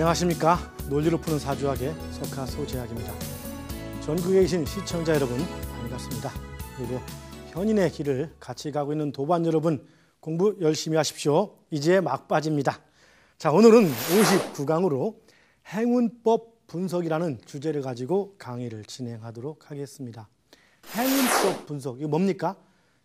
안녕하십니까. 논리로 푸는 사주학의 석하 소재학입니다. 전국에 계신 시청자 여러분 반갑습니다. 그리고 현인의 길을 같이 가고 있는 도반 여러분 공부 열심히 하십시오. 이제 막바지입니다. 자, 오늘은 59강으로 행운법 분석이라는 주제를 가지고 강의를 진행하도록 하겠습니다. 행운법 분석, 이거 뭡니까?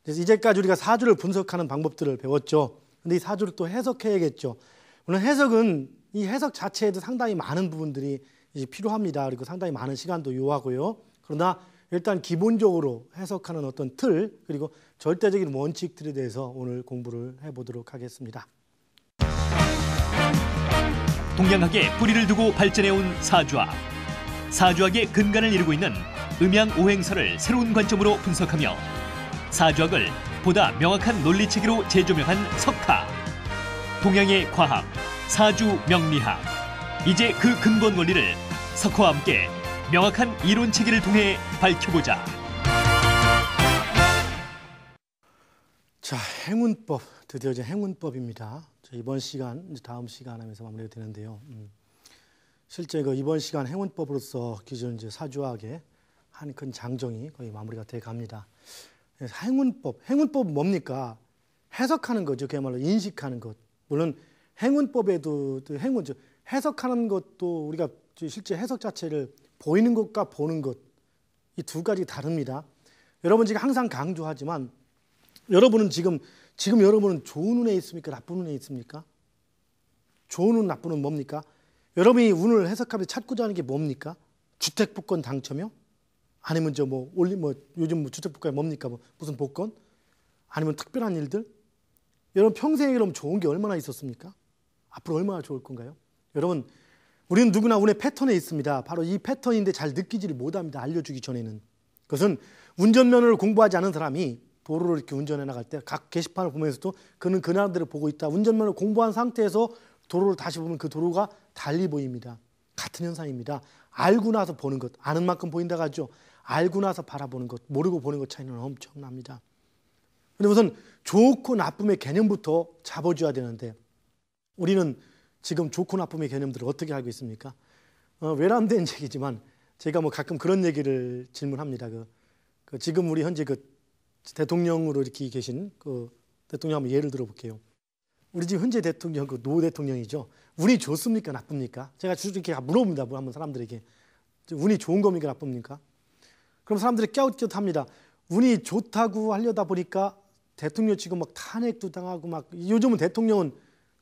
그래서 이제까지 우리가 사주를 분석하는 방법들을 배웠죠. 근데 이 사주를 또 해석해야겠죠. 물론 해석은 이 해석 자체에도 상당히 많은 부분들이 이제 필요합니다. 그리고 상당히 많은 시간도 요하고요. 그러나 일단 기본적으로 해석하는 어떤 틀, 그리고 절대적인 원칙들에 대해서 오늘 공부를 해보도록 하겠습니다. 동양학의 뿌리를 두고 발전해온 사주학. 사주학의 근간을 이루고 있는 음양오행설을 새로운 관점으로 분석하며 사주학을 보다 명확한 논리체계로 재조명한 석하. 동양의 과학, 사주 명리학. 이제 그 근본 원리를 석하와 함께 명확한 이론체계를 통해 밝혀보자. 자, 행운법, 드디어 이제 행운법입니다. 이번 시간, 이제 다음 시간 하면서 마무리가 되는데요. 실제 이번 시간 행운법으로서 기존 이제 사주학의 한 큰 장정이 거의 마무리가 돼 갑니다. 행운법은 뭡니까? 해석하는 거죠. 그야말로 인식하는 것. 물론 행운법에도 해석하는 것도 우리가 실제 해석 자체를 보이는 것과 보는 것, 이 두 가지 다릅니다. 여러분 지금 항상 강조하지만 여러분은 지금 여러분은 좋은 운에 있습니까? 나쁜 운에 있습니까? 좋은 운, 나쁜 운 뭡니까? 여러분이 운을 해석하면서 찾고자 하는 게 뭡니까? 주택 복권 당첨이요? 아니면 요즘 주택 복권이 뭡니까? 무슨 복권? 아니면 특별한 일들? 여러분 평생에 그럼 좋은 게 얼마나 있었습니까? 앞으로 얼마나 좋을 건가요? 여러분, 우리는 누구나 운의 패턴에 있습니다. 바로 이 패턴인데 잘 느끼지를 못합니다. 알려주기 전에는. 그것은 운전면허를 공부하지 않은 사람이 도로를 이렇게 운전해 나갈 때 각 게시판을 보면서도 그는 그 나름대로 보고 있다. 운전면허를 공부한 상태에서 도로를 다시 보면 그 도로가 달리 보입니다. 같은 현상입니다. 알고 나서 보는 것, 아는 만큼 보인다고 하죠. 알고 나서 바라보는 것, 모르고 보는 것 차이는 엄청납니다. 그런데 우선 좋고 나쁨의 개념부터 잡아줘야 되는데 우리는 지금 좋고 나쁨의 개념들을 어떻게 알고 있습니까? 외람된 얘기지만 제가 가끔 그런 얘기를 질문합니다. 지금 우리 현재 대통령으로 이렇게 계신 대통령 한번 예를 들어볼게요. 우리 지금 현재 대통령 노 대통령이죠. 운이 좋습니까? 나쁩니까? 제가 이렇게 물어봅니다. 한번 사람들에게 운이 좋은 겁니까? 나쁩니까? 그럼 사람들이 깨웃깨웃합니다. 운이 좋다고 하려다 보니까 대통령 지금 탄핵도 당하고 요즘은 대통령은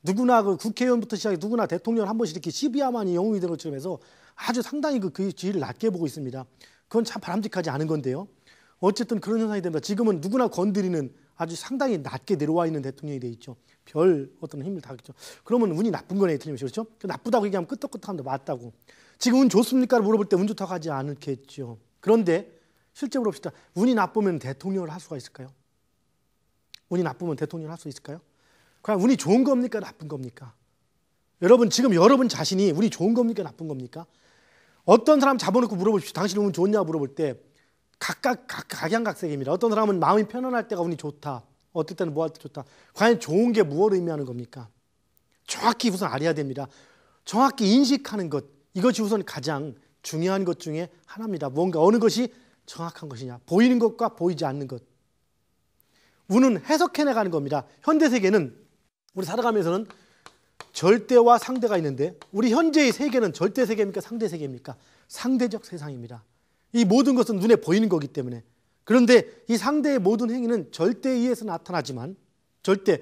누구나 국회의원부터 시작해 누구나 대통령 한 번씩 이렇게 시비야만이 영웅이 되는 것처럼 해서 아주 상당히 그 지위를 낮게 보고 있습니다. 그건 참 바람직하지 않은 건데요. 어쨌든 그런 현상이 됩니다. 지금은 누구나 건드리는 아주 상당히 낮게 내려와 있는 대통령이 돼 있죠. 별 어떤 힘을 다하겠죠. 그러면 운이 나쁜 거네, 틀림없이. 그렇죠? 나쁘다고 얘기하면 끄떡끄떡한데 맞다고. 지금 운 좋습니까? 물어볼 때 운 좋다고 하지 않겠죠. 그런데 실제 물어봅시다. 운이 나쁘면 대통령을 할 수가 있을까요? 운이 나쁘면 대통령을 할 수 있을까요? 과연 운이 좋은 겁니까? 나쁜 겁니까? 여러분 지금 여러분 자신이 운이 좋은 겁니까? 나쁜 겁니까? 어떤 사람 잡아놓고 물어보십시오. 당신 운 좋냐 물어볼 때 각양각색입니다. 어떤 사람은 마음이 편안할 때가 운이 좋다. 어떨 때는 뭐 할 때 좋다. 과연 좋은 게 무엇을 의미하는 겁니까? 정확히 우선 알아야 됩니다. 정확히 인식하는 것, 이것이 우선 가장 중요한 것 중에 하나입니다. 뭔가 어느 것이 정확한 것이냐. 보이는 것과 보이지 않는 것. 운은 해석해 나가는 겁니다. 현대 세계는 우리 살아가면서는 절대와 상대가 있는데 우리 현재의 세계는 절대 세계입니까? 상대 세계입니까? 상대적 세상입니다. 이 모든 것은 눈에 보이는 거기 때문에. 그런데 이 상대의 모든 행위는 절대에 의해서 나타나지만 절대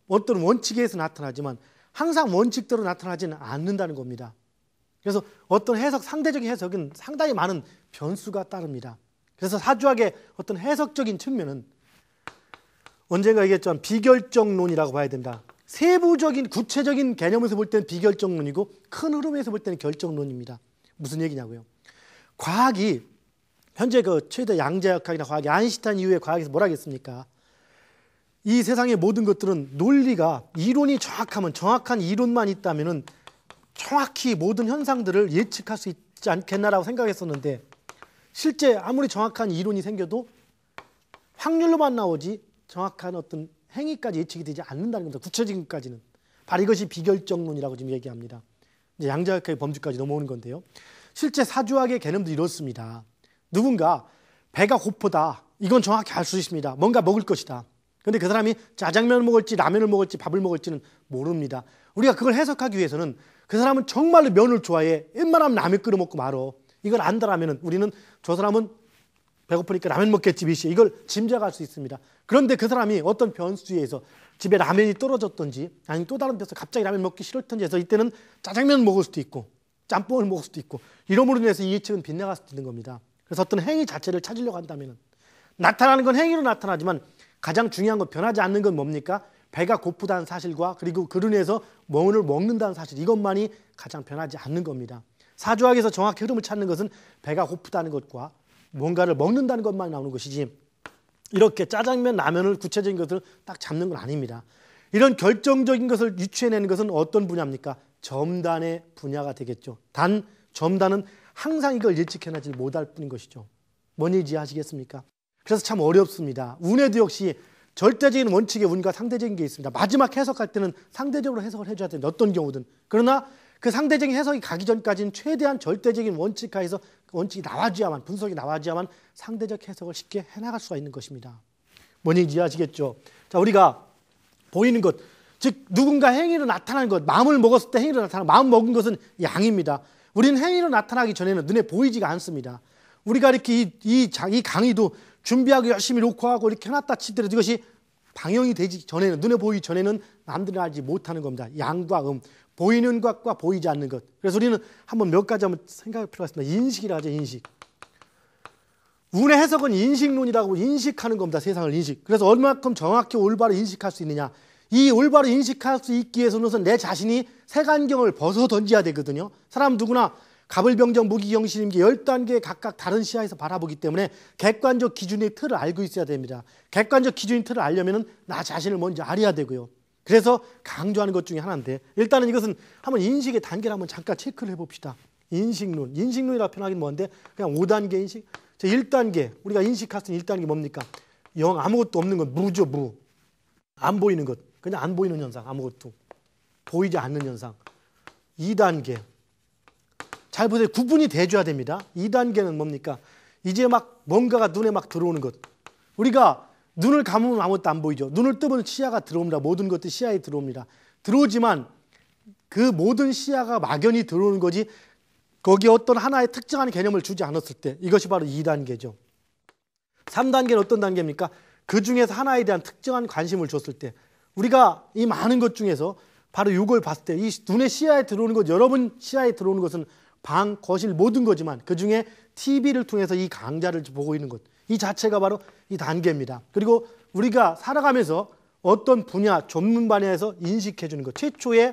어떤 원칙에 의해서 나타나지만 항상 원칙대로 나타나지는 않는다는 겁니다. 그래서 어떤 상대적인 해석은 상당히 많은 변수가 따릅니다. 그래서 사주학의 어떤 해석적인 측면은 언젠가 얘기했지만 비결정론이라고 봐야 된다. 세부적인 구체적인 개념에서 볼 때는 비결정론이고 큰 흐름에서 볼 때는 결정론입니다. 무슨 얘기냐고요? 과학이 현재 최대 양자역학이나 과학이 아인슈타인 이후의 과학에서 뭘 하겠습니까? 이 세상의 모든 것들은 논리가 이론이 정확한 이론만 있다면은 정확히 모든 현상들을 예측할 수 있지 않겠나라고 생각했었는데 실제 아무리 정확한 이론이 생겨도 확률로만 나오지 정확한 어떤 행위까지 예측이 되지 않는다는 겁니다. 구체적인 것까지는. 바로 이것이 비결정론이라고 지금 얘기합니다. 이제 양자역학의 범주까지 넘어오는 건데요. 실제 사주학의 개념도 이렇습니다. 누군가 배가 고프다. 이건 정확히 알 수 있습니다. 뭔가 먹을 것이다. 그런데 그 사람이 짜장면을 먹을지 라면을 먹을지 밥을 먹을지는 모릅니다. 우리가 그걸 해석하기 위해서는 그 사람은 정말로 면을 좋아해. 웬만하면 라면 끓여 먹고 말어. 이걸 안다라면 우리는 저 사람은 배고프니까 라면 먹겠지 미시 이걸 짐작할 수 있습니다. 그런데 그 사람이 어떤 변수에 의해서 집에 라면이 떨어졌던지 아니면 또 다른 데서 갑자기 라면 먹기 싫었던지 해서 이때는 짜장면을 먹을 수도 있고 짬뽕을 먹을 수도 있고 이러므로 인해서 이 예측은 빗나갈 수도 있는 겁니다. 그래서 어떤 행위 자체를 찾으려고 한다면 나타나는 건 행위로 나타나지만 가장 중요한 건 변하지 않는 건 뭡니까? 배가 고프다는 사실과 그리고 그로 인해서 뭐를 먹는다는 사실 이것만이 가장 변하지 않는 겁니다. 사주학에서 정확히 흐름을 찾는 것은 배가 고프다는 것과 뭔가를 먹는다는 것만 나오는 것이지 이렇게 짜장면, 라면을 구체적인 것을 딱 잡는 건 아닙니다. 이런 결정적인 것을 유추해내는 것은 어떤 분야입니까? 점단의 분야가 되겠죠. 단 점단은 항상 이걸 예측해내지 못할 뿐인 것이죠. 뭔 얘기인지 아시겠습니까? 그래서 참 어렵습니다. 운에도 역시 절대적인 원칙의 운과 상대적인 게 있습니다. 마지막 해석할 때는 상대적으로 해석을 해줘야 되는데 어떤 경우든. 그러나 그 상대적인 해석이 가기 전까지는 최대한 절대적인 원칙하에서 원칙이 나와줘야만 분석이 나와줘야만 상대적 해석을 쉽게 해나갈 수가 있는 것입니다. 뭔 얘기인지 아시겠죠? 자, 우리가 보이는 것, 즉 누군가 행위로 나타나는 것, 마음을 먹었을 때 행위로 나타나는 마음 먹은 것은 양입니다. 우리는 행위로 나타나기 전에는 눈에 보이지가 않습니다. 우리가 이렇게 이 강의도 준비하고 열심히 녹화하고 이렇게 해놨다 치더라도 이것이 방영이 되기 전에는 눈에 보이기 전에는 남들이 알지 못하는 겁니다. 양과 보이는 것과 보이지 않는 것. 그래서 우리는 한번 몇 가지 한번 생각할 필요가 있습니다. 인식이라 하죠. 인식. 운의 해석은 인식론이라고 인식하는 겁니다. 세상을 인식. 그래서 얼마큼 정확히 올바로 인식할 수 있느냐. 이 올바로 인식할 수 있기 위해서는 우선 내 자신이 색안경을 벗어 던져야 되거든요. 사람 누구나 갑을병정 무기경신임기 10단계 각각 다른 시야에서 바라보기 때문에 객관적 기준의 틀을 알고 있어야 됩니다. 객관적 기준의 틀을 알려면 나 자신을 먼저 알아야 되고요. 그래서 강조하는 것 중에 하나인데 일단은 이것은 한번 인식의 단계를 한번 잠깐 체크를 해봅시다. 인식론. 인식론이라 표현하기는 뭔데 그냥 5단계 인식. 1단계 우리가 인식할 수 있는 1단계 뭡니까? 영 아무것도 없는 것 무죠. 무. 안 보이는 것. 그냥 안 보이는 현상 아무것도. 보이지 않는 현상. 2단계. 잘 보세요. 구분이 돼줘야 됩니다. 2단계는 뭡니까? 이제 막 뭔가가 눈에 막 들어오는 것. 우리가 눈을 감으면 아무것도 안 보이죠. 눈을 뜨면 시야가 들어옵니다. 모든 것들이 시야에 들어옵니다. 들어오지만 그 모든 시야가 막연히 들어오는 거지 거기에 어떤 하나의 특정한 개념을 주지 않았을 때 이것이 바로 2단계죠. 3단계는 어떤 단계입니까? 그 중에서 하나에 대한 특정한 관심을 줬을 때 우리가 이 많은 것 중에서 바로 이걸 봤을 때 이 눈의 시야에 들어오는 것 여러분 시야에 들어오는 것은 방, 거실 모든 거지만 그중에 TV를 통해서 이 강좌를 보고 있는 것 이 자체가 바로 이 단계입니다. 그리고 우리가 살아가면서 어떤 분야, 전문 분야에서 인식해 주는 것 최초의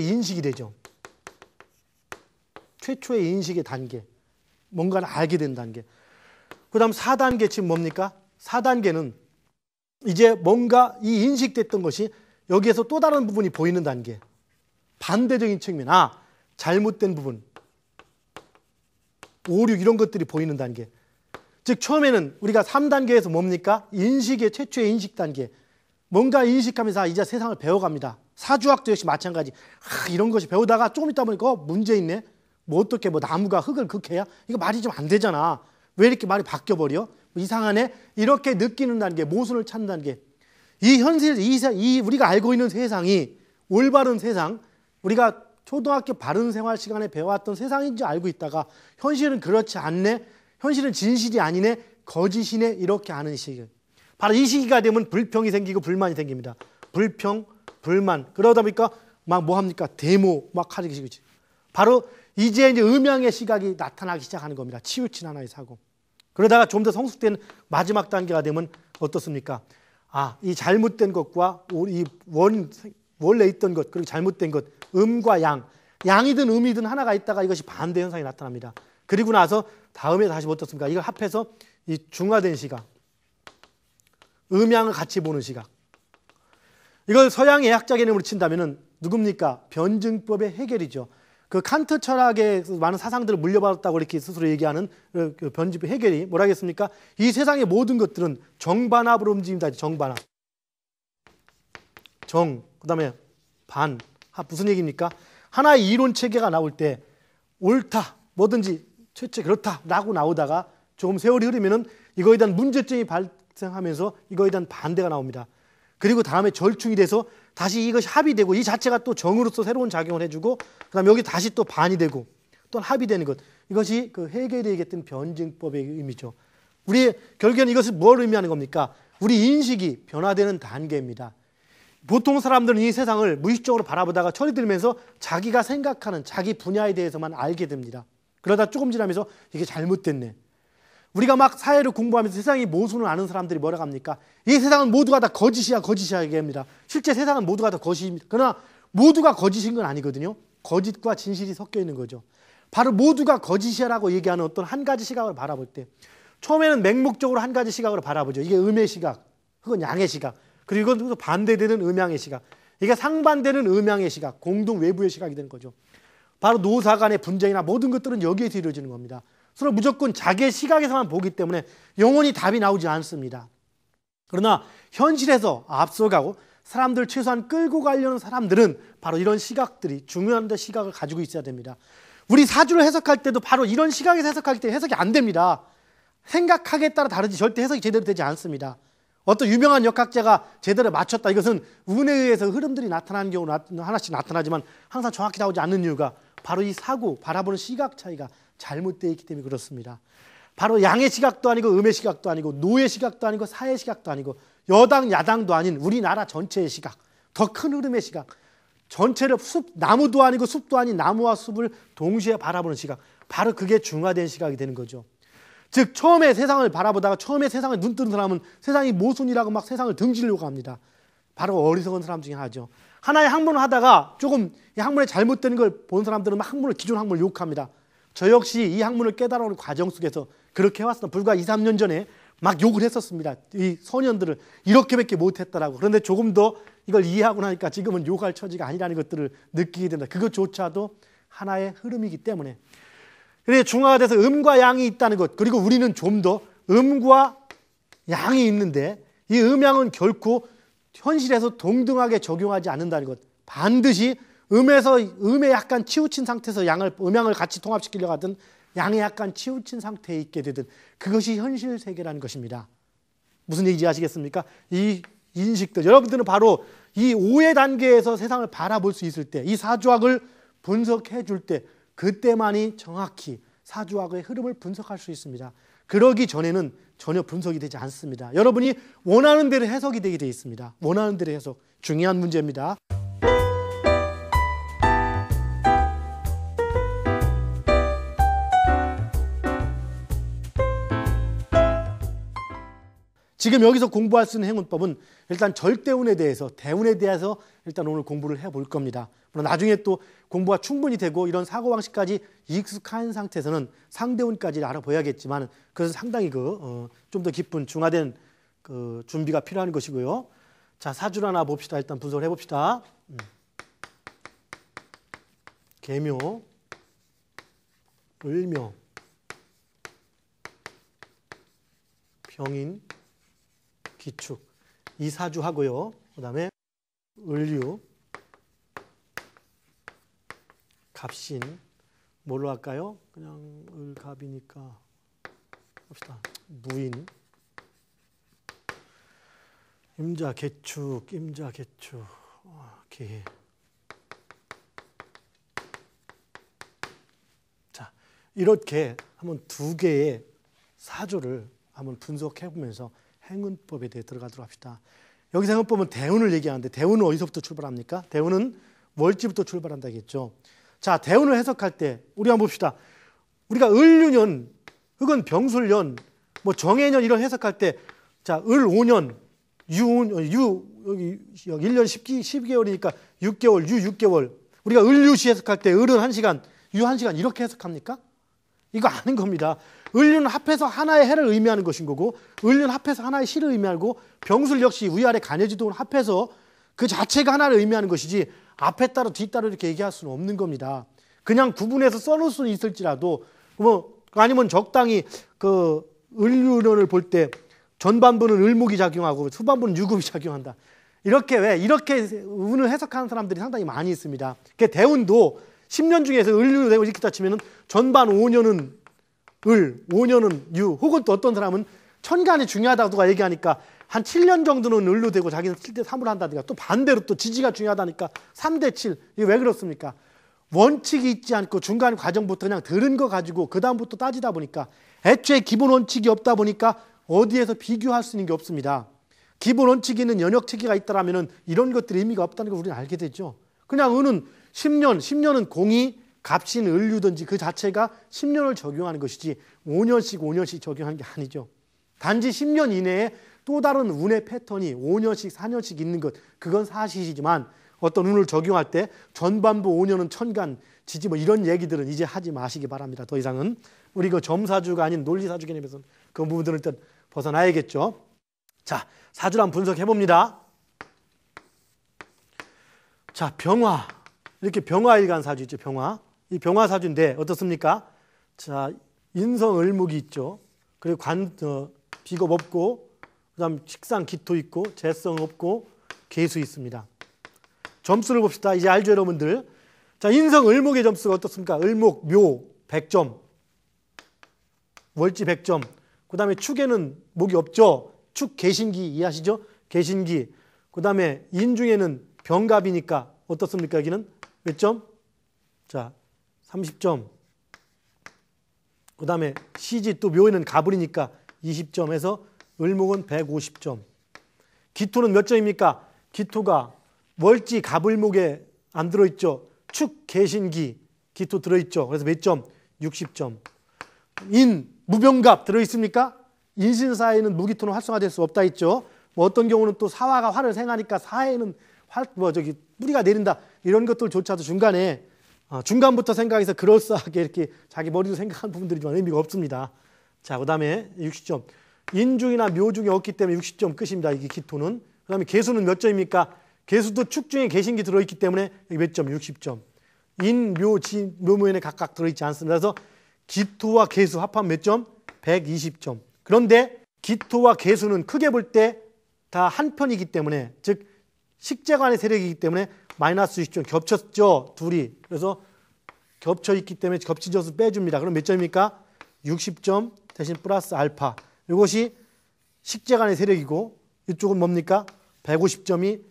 인식이 되죠. 최초의 인식의 단계 뭔가를 알게 된 단계. 그 다음 4단계 지금 뭡니까? 4단계는 이제 뭔가 이 인식됐던 것이 여기에서 또 다른 부분이 보이는 단계. 반대적인 측면, 잘못된 부분, 오류 이런 것들이 보이는 단계. 즉 처음에는 우리가 3단계에서 뭡니까? 인식의 최초의 인식 단계. 뭔가 인식하면서 이제 세상을 배워갑니다. 사주학도 역시 마찬가지. 이런 것이 배우다가 조금 있다 보니까 문제 있네. 뭐 어떻게 뭐 나무가 흙을 극해야? 이거 말이 좀 안 되잖아. 왜 이렇게 말이 바뀌어버려? 이상하네. 이렇게 느끼는 단계, 모순을 찾는 단계. 이 현실, 이 우리가 알고 있는 세상이 올바른 세상, 우리가 초등학교 바른 생활 시간에 배워왔던 세상인지 알고 있다가 현실은 그렇지 않네. 현실은 진실이 아니네. 거짓이네. 이렇게 아는 시기. 바로 이 시기가 되면 불평이 생기고 불만이 생깁니다. 불평, 불만. 그러다 보니까 막 뭐 합니까? 데모 막 하기 시작이지. 바로 이제 음양의 시각이 나타나기 시작하는 겁니다. 치우친 하나의 사고. 그러다가 좀 더 성숙된 마지막 단계가 되면 어떻습니까? 이 잘못된 것과 이 원래 있던 것 그리고 잘못된 것 음과 양이든 음이든 하나가 있다가 이것이 반대 현상이 나타납니다. 그리고 나서 다음에 다시 어떻습니까? 이걸 합해서 이 중화된 시각 음양을 같이 보는 시각 이걸 서양의 예학자 개념으로 친다면 누굽니까? 변증법의 해결이죠. 그 칸트 철학의 많은 사상들을 물려받았다고 이렇게 스스로 얘기하는 그 변증법 해결이 뭐라 하겠습니까? 이 세상의 모든 것들은 정반합으로 움직입니다. 정반합. 그 다음에 반. 무슨 얘기입니까? 하나의 이론 체계가 나올 때 옳다, 뭐든지 최체 그렇다라고 나오다가 조금 세월이 흐르면은 이거에 대한 문제점이 발생하면서 이거에 대한 반대가 나옵니다. 그리고 다음에 절충이 돼서 다시 이것이 합의되고 이 자체가 또 정으로서 새로운 작용을 해주고 그다음에 여기 다시 또 반이 되고 또 합의되는 것. 이것이 그 해결이 얘기했던 변증법의 의미죠. 우리 결국에는 이것을 뭘 의미하는 겁니까? 우리 인식이 변화되는 단계입니다. 보통 사람들은 이 세상을 무의식적으로 바라보다가 철이 들면서 자기가 생각하는 자기 분야에 대해서만 알게 됩니다. 그러다 조금 지나면서 이게 잘못됐네. 우리가 막 사회를 공부하면서 세상의 모순을 아는 사람들이 뭐라고 합니까? 이 세상은 모두가 다 거짓이야 얘기합니다. 실제 세상은 모두가 다 거짓입니다. 그러나 모두가 거짓인 건 아니거든요. 거짓과 진실이 섞여 있는 거죠. 바로 모두가 거짓이라고 얘기하는 어떤 한 가지 시각을 바라볼 때 처음에는 맹목적으로 한 가지 시각으로 바라보죠. 이게 음의 시각, 그건 양의 시각, 그리고 이건 또 반대되는 음양의 시각, 이게 상반되는 음양의 시각, 공동 외부의 시각이 되는 거죠. 바로 노사 간의 분쟁이나 모든 것들은 여기에서 이루어지는 겁니다. 서로 무조건 자기의 시각에서만 보기 때문에 영원히 답이 나오지 않습니다. 그러나 현실에서 앞서가고 사람들 최소한 끌고 가려는 사람들은 바로 이런 시각들이 중요한 시각을 가지고 있어야 됩니다. 우리 사주를 해석할 때도 바로 이런 시각에서 해석할 때 해석이 안 됩니다. 생각하기에 따라 다르지 절대 해석이 제대로 되지 않습니다. 어떤 유명한 역학자가 제대로 맞췄다. 이것은 운에 의해서 흐름들이 나타나는 경우 하나씩 나타나지만 항상 정확히 나오지 않는 이유가 바로 이 사고, 바라보는 시각 차이가 잘못되어 있기 때문에 그렇습니다. 바로 양의 시각도 아니고 음의 시각도 아니고 노의 시각도 아니고 사의 시각도 아니고 여당 야당도 아닌 우리나라 전체의 시각, 더 큰 흐름의 시각, 전체를 나무도 아니고 숲도 아닌 나무와 숲을 동시에 바라보는 시각, 바로 그게 중화된 시각이 되는 거죠. 즉 처음에 세상을 바라보다가 처음에 세상을 눈 뜨는 사람은 세상이 모순이라고 막 세상을 등지려고 합니다. 바로 어리석은 사람 중에 하나죠. 하나의 학문을 하다가 조금 이 학문에 잘못된 걸 본 사람들은 막 기존 학문을 욕합니다. 저 역시 이 학문을 깨달아오는 과정 속에서 그렇게 해왔습니다. 불과 2, 3년 전에 막 욕을 했었습니다. 이 소년들을 이렇게밖에 못했다라고. 그런데 조금 더 이걸 이해하고 나니까 지금은 욕할 처지가 아니라는 것들을 느끼게 된다. 그것조차도 하나의 흐름이기 때문에. 그래서 중화가 돼서 음과 양이 있다는 것, 그리고 우리는 좀 더 음과 양이 있는데 이 음양은 결코 현실에서 동등하게 적용하지 않는다는 것. 반드시 음에 약간 치우친 상태에서 음양을 같이 통합시키려고 하든 양에 약간 치우친 상태에 있게 되든 그것이 현실 세계라는 것입니다. 무슨 얘기인지 아시겠습니까? 이 인식들, 여러분들은 바로 이 5의 단계에서 세상을 바라볼 수 있을 때, 이 사주학을 분석해 줄 때 그때만이 정확히 사주학의 흐름을 분석할 수 있습니다. 그러기 전에는 전혀 분석이 되지 않습니다. 여러분이 원하는 대로 해석이 되게 되어 있습니다. 원하는 대로 해석, 중요한 문제입니다. 지금 여기서 공부할 수 있는 행운법은 일단 절대운에 대해서, 대운에 대해서 일단 오늘 공부를 해볼 겁니다. 물론 나중에 또 공부가 충분히 되고 이런 사고방식까지 익숙한 상태에서는 상대운까지 알아봐야겠지만 그것은 상당히 좀 더 깊은 중화된 준비가 필요한 것이고요. 자, 사주를 하나 봅시다. 일단 분석을 해봅시다. 계묘, 을묘, 병인, 기축, 이 사주 하고요. 그 다음에 을류, 갑신, 뭘로 할까요? 그냥 을갑이니까 합시다. 무인, 임자, 개축, 개. 자, 이렇게 한번 두 개의 사주를 한번 분석해 보면서 행운법에 대해 들어가도록 합시다. 여기서 행운법은 대운을 얘기하는데 대운은 어디서부터 출발합니까? 대운은 월지부터 출발한다겠죠. 자, 대운을 해석할 때 우리 한번 봅시다. 우리가 을유년 혹은 병술년, 뭐 정해년 이런 해석할 때, 자, 을 5년, 여기 1년 12개월이니까 6개월, 유 6개월. 우리가 을유시 해석할 때 을은 1시간, 유 1시간 이렇게 해석합니까? 이거 아닌 겁니다. 을류는 합해서 하나의 해를 의미하는 것인 거고, 을류는 합해서 하나의 시를 의미하고, 병술 역시 위아래 간여지동을 합해서 그 자체가 하나를 의미하는 것이지 앞에 따로 뒤따로 이렇게 얘기할 수는 없는 겁니다. 그냥 구분해서 써놓을 수는 있을지라도 아니면 적당히 을류론을 볼 때 전반부는 을목이 작용하고 후반부는 유금이 작용한다. 이렇게 운을 해석하는 사람들이 상당히 많이 있습니다. 대운도 10년 중에서 을류로 되고 이렇게 따지면 전반 5년은 을, 5년은 유, 혹은 또 어떤 사람은 천간이 중요하다고 누가 얘기하니까 한 7년 정도는 을로 되고 자기는 7대 3으로 한다든가, 또 반대로 또 지지가 중요하다니까 3대 7. 이게 왜 그렇습니까? 원칙이 있지 않고 중간 과정부터 그냥 들은 거 가지고 그 다음부터 따지다 보니까 애초에 기본 원칙이 없다 보니까 어디에서 비교할 수 있는 게 없습니다. 기본 원칙이 있는 연역체계가 있다라면 이런 것들이 의미가 없다는 걸 우리는 알게 되죠. 그냥 은은 10년은 공이 값인 을류든지 그 자체가 10년을 적용하는 것이지 5년씩 적용하는 게 아니죠. 단지 10년 이내에 또 다른 운의 패턴이 5년씩 4년씩 있는 것, 그건 사실이지만 어떤 운을 적용할 때 전반부 5년은 천간, 지지 뭐 이런 얘기들은 이제 하지 마시기 바랍니다. 더 이상은 우리 그 점사주가 아닌 논리사주 개념에서는 그 부분들을 일단 벗어나야겠죠. 자, 사주를 한번 분석해 봅니다. 자, 병화. 이렇게 병화일간 사주 있죠, 병화. 이 병화 사주인데 어떻습니까? 자, 인성 을목이 있죠. 그리고 비겁 없고, 그다음 식상 기토 있고, 재성 없고, 계수 있습니다. 점수를 봅시다. 이제 알죠, 여러분들? 자, 인성 을목의 점수가 어떻습니까? 을목 묘 100점, 월지 100점. 그다음에 축에는 목이 없죠. 축 개신기 이해하시죠? 개신기. 그다음에 인중에는 병갑이니까 어떻습니까? 여기는 몇 점? 자, 30점. 그다음에 시지 또 묘에는 가불이니까 20점에서 을목은 150점. 기토는 몇 점입니까? 기토가 월지 가불목에 안 들어있죠. 축 개신기 기토 들어있죠. 그래서 몇 점? 60점. 인 무병갑 들어있습니까? 인신사에는 무기토는 활성화될 수 없다 있죠. 뭐 어떤 경우는 또 사화가 화를 생하니까 사에는 뿌리가 내린다, 이런 것들조차도 중간부터 생각해서 그럴싸하게 이렇게 자기 머리로 생각하는 부분들이지만 의미가 없습니다. 자, 그 다음에 60점. 인중이나 묘중에 없기 때문에 60점 끝입니다. 이게 기토는. 그 다음에 개수는 몇 점입니까? 개수도 축 중에 개신기 들어있기 때문에 몇 점? 60점. 인, 묘, 지, 묘무에는 각각 들어있지 않습니다. 그래서 기토와 개수 합하면 몇 점? 120점. 그런데 기토와 개수는 크게 볼 때 다 한 편이기 때문에, 즉 식재관의 세력이기 때문에 마이너스 60점 겹쳤죠, 둘이. 그래서 겹쳐 있기 때문에 겹치져서 빼줍니다. 그럼 몇 점입니까? 60점 대신 플러스 알파. 이것이 식재관의 세력이고, 이쪽은 뭡니까? 150점이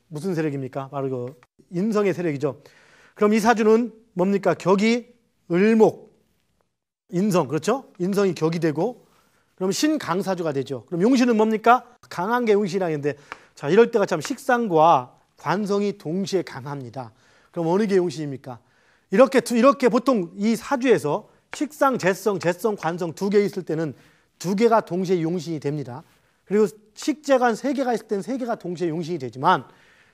무슨 세력입니까? 바로 그 인성의 세력이죠. 그럼 이 사주는 뭡니까? 격이 을목, 인성, 그렇죠? 인성이 격이 되고, 그럼 신강사주가 되죠. 그럼 용신은 뭡니까? 강한 게 용신이라는데, 자, 이럴 때가 참 식상과 관성이 동시에 강합니다. 그럼 어느 게 용신입니까? 이렇게 보통 이 사주에서 식상, 재성, 관성 두 개 있을 때는 두 개가 동시에 용신이 됩니다. 그리고 식재관 세 개가 있을 때는 세 개가 동시에 용신이 되지만,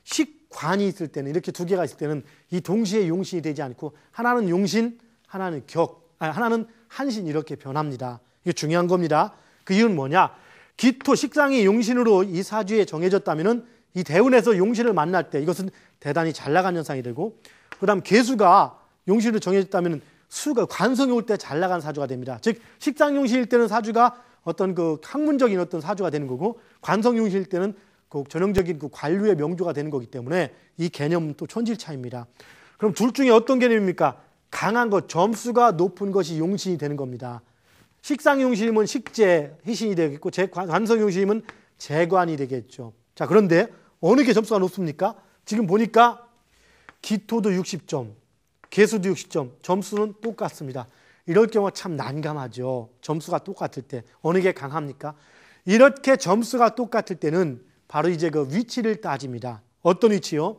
식관이 있을 때는, 이렇게 두 개가 있을 때는 이 동시에 용신이 되지 않고 하나는 용신, 하나는 하나는 한신, 이렇게 변합니다. 이게 중요한 겁니다. 그 이유는 뭐냐? 기토, 식상이 용신으로 이 사주에 정해졌다면 이 대운에서 용신을 만날 때 이것은 대단히 잘 나간 현상이 되고, 그 다음 개수가 용신으로 정해졌다면 수가 관성이 올 때 잘 나간 사주가 됩니다. 즉 식상용신일 때는 사주가 어떤 그 학문적인 어떤 사주가 되는 거고, 관성용신일 때는 그 전형적인 그 관료의 명조가 되는 거기 때문에 이 개념은 또 천질차입니다. 그럼 둘 중에 어떤 개념입니까? 강한 것, 점수가 높은 것이 용신이 되는 겁니다. 식상용신이면 식재, 희신이 되겠고, 관성용신이면 재관이 되겠죠. 자, 그런데 어느 게 점수가 높습니까? 지금 보니까 기토도 60점, 개수도 60점, 점수는 똑같습니다. 이럴 경우가 참 난감하죠. 점수가 똑같을 때 어느 게 강합니까? 이렇게 점수가 똑같을 때는 바로 이제 그 위치를 따집니다. 어떤 위치요?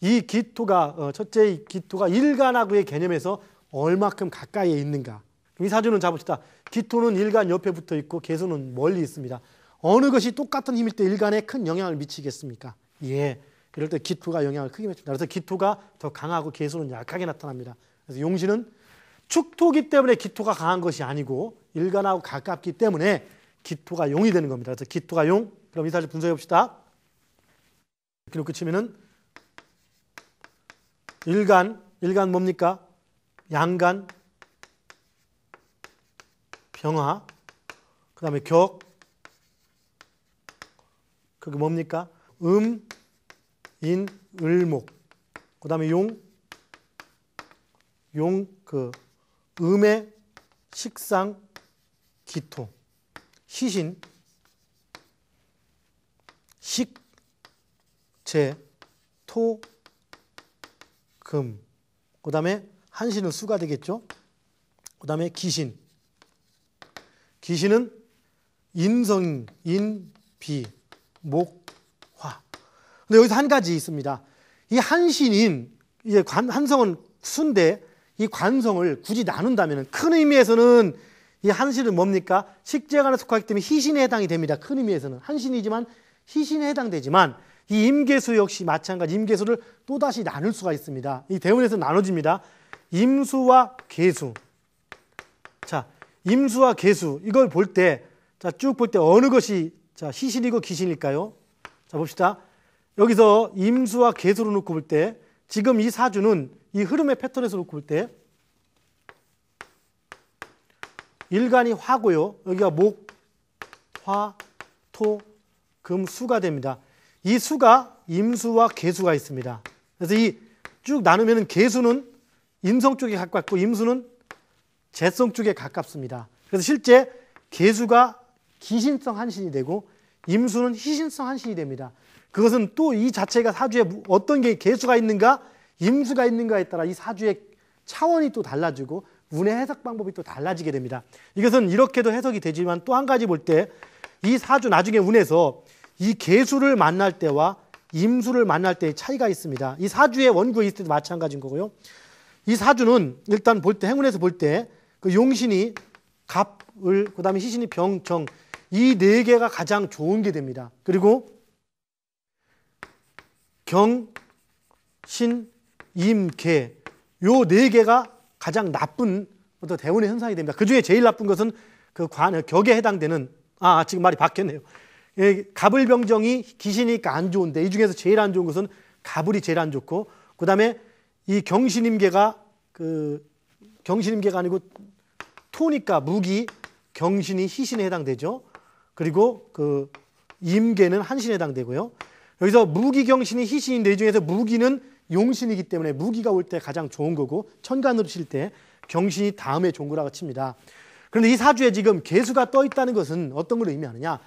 이 기토가 첫째 기토가 일간하고의 개념에서 얼마큼 가까이에 있는가. 이 사주는 잡읍시다. 기토는 일간 옆에 붙어 있고 개수는 멀리 있습니다. 어느 것이 똑같은 힘일 때 일간에 큰 영향을 미치겠습니까? 예, 이럴 때 기토가 영향을 크게 미칩니다. 그래서 기토가 더 강하고 개수는 약하게 나타납니다. 그래서 용신은 축토기 때문에 기토가 강한 것이 아니고 일간하고 가깝기 때문에 기토가 용이 되는 겁니다. 그래서 기토가 용. 그럼 이 사주 분석해 봅시다. 이렇게 놓고 치면은 일간 뭡니까? 양간, 병화, 그 다음에 격, 그게 뭡니까? 인, 을목. 그 다음에 음의 식상, 기토. 시신, 식, 재, 토, 금. 그 다음에 한신은 수가 되겠죠. 그 다음에 기신. 기신은 인성, 인, 비, 목, 화. 근데 여기서 한 가지 있습니다. 이 한신인, 이제 한성은 수인데 이 관성을 굳이 나눈다면 큰 의미에서는 이 한신은 뭡니까? 식재간에 속하기 때문에 희신에 해당이 됩니다. 큰 의미에서는. 한신이지만 희신에 해당되지만 이 임계수 역시 마찬가지 임계수를 또다시 나눌 수가 있습니다. 이 대운에서 나눠집니다. 임수와 계수. 자, 임수와 계수 이걸 볼 때, 자, 쭉 볼 때 어느 것이 자, 희신이고 기신일까요? 자, 봅시다. 여기서 임수와 계수로 놓고 볼 때 지금 이 사주는 이 흐름의 패턴에서 놓고 볼 때 일간이 화고요. 여기가 목, 화, 토, 금, 수가 됩니다. 이 수가 임수와 계수가 있습니다. 그래서 이 쭉 나누면 계수는 인성 쪽에 가깝고 임수는 재성 쪽에 가깝습니다. 그래서 실제 계수가 기신성 한신이 되고 임수는 희신성 한신이 됩니다. 그것은 또 이 자체가 사주에 어떤 게 계수가 있는가 임수가 있는가에 따라 이 사주의 차원이 또 달라지고 운의 해석 방법이 또 달라지게 됩니다. 이것은 이렇게도 해석이 되지만 또 한 가지 볼 때 이 사주 나중에 운에서 이 계수를 만날 때와 임수를 만날 때의 차이가 있습니다. 이 사주의 원구에 있을 때도 마찬가지인 거고요. 이 사주는 일단 볼 때 행운에서 볼 때 그 용신이 갑, 을, 그 다음에 희신이 병, 정 이 네 개가 가장 좋은 게 됩니다. 그리고 경, 신, 임, 계 요 네 개가 가장 나쁜 어떤 대운의 현상이 됩니다. 그 중에 제일 나쁜 것은 그 격에 해당되는 지금 말이 바뀌었네요. 갑을병정이 기신이니까 안 좋은데 이 중에서 제일 안 좋은 것은 갑을이 제일 안 좋고 그 다음에 이 경신임계가 경신임계가 아니고 토니까 무기 경신이 희신에 해당되죠. 그리고 그 임계는 한신에 해당되고요. 여기서 무기 경신이 희신인데 이 중에서 무기는 용신이기 때문에 무기가 올 때 가장 좋은 거고 천간으로 칠 때 경신이 다음에 좋은 거라고 칩니다. 그런데 이 사주에 지금 계수가 떠 있다는 것은 어떤 걸 의미하느냐?